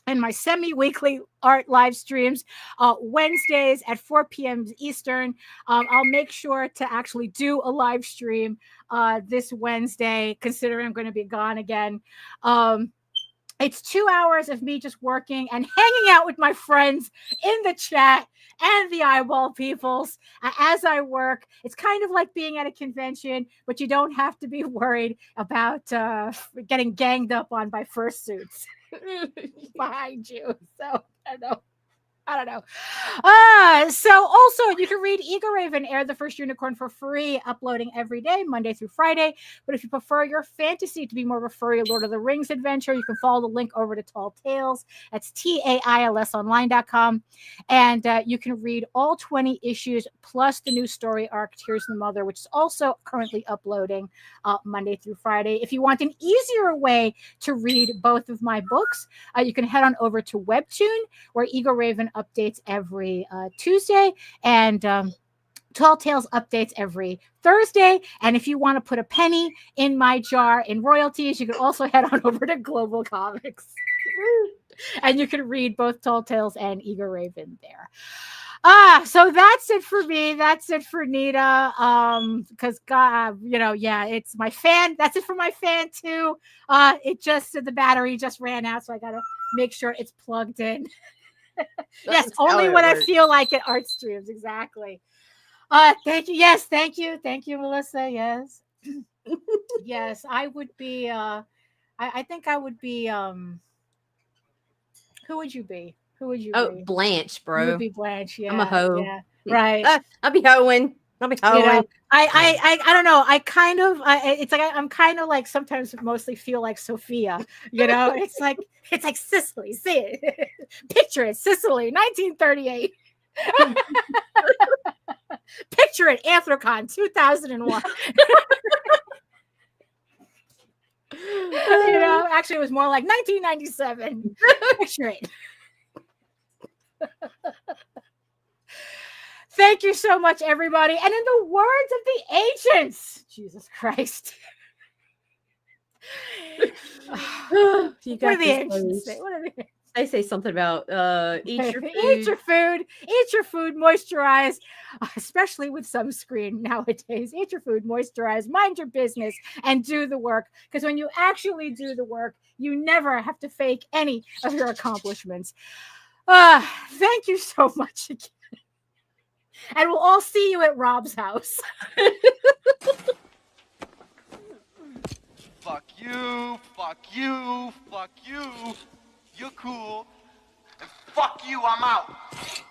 and my semi-weekly art live streams Wednesdays at 4 p.m. Eastern. I'll make sure to actually do a live stream this Wednesday, considering I'm going to be gone again. It's 2 hours of me just working and hanging out with my friends in the chat and the eyeball peoples as I work. It's kind of like being at a convention, but you don't have to be worried about getting ganged up on by fursuits behind you. So I don't know. So also you can read Eagle Raven, Air the First Unicorn, for free, uploading every day, Monday through Friday. But if you prefer your fantasy to be more of a furry Lord of the Rings adventure, you can follow the link over to Tall Tales. That's TAILSonline.com. And you can read all 20 issues plus the new story arc, Tears of the Mother, which is also currently uploading Monday through Friday. If you want an easier way to read both of my books, you can head on over to Webtoon, where Eagle Raven updates every Tuesday, and Tall Tales updates every Thursday. And if you want to put a penny in my jar in royalties, you can also head on over to Global Comics. And you can read both Tall Tales and Eagle Raven there. So that's it for me. That's it for Nita. Because God, it's my fan. That's it for my fan too. The battery just ran out, so I gotta make sure it's plugged in. Yes, only when I feel like it. Art streams, exactly. Thank you. Yes, thank you, Melissa. Yes, yes, I would be. I think I would be. Who would you be? Be? Blanche, bro. You would be Blanche. Yeah, I'm a hoe. Yeah, right. I'll be hoeing. I don't know. I kind of. It's like I'm kind of like sometimes mostly feel like Sophia. It's like Sicily. See it. Picture it, Sicily, 1938. Picture it, Anthrocon, 2001. Actually, it was more like 1997. Picture it. Thank you so much, everybody. And in the words of the ancients, Jesus Christ. You got what do the ancients say? They say something about eat your food. Eat your food, moisturize, especially with sunscreen nowadays. Eat your food, moisturize, mind your business, and do the work. Because when you actually do the work, you never have to fake any of your accomplishments. Thank you so much again. And we'll all see you at Rob's house. Fuck you, fuck you, fuck you. You're cool. And fuck you, I'm out.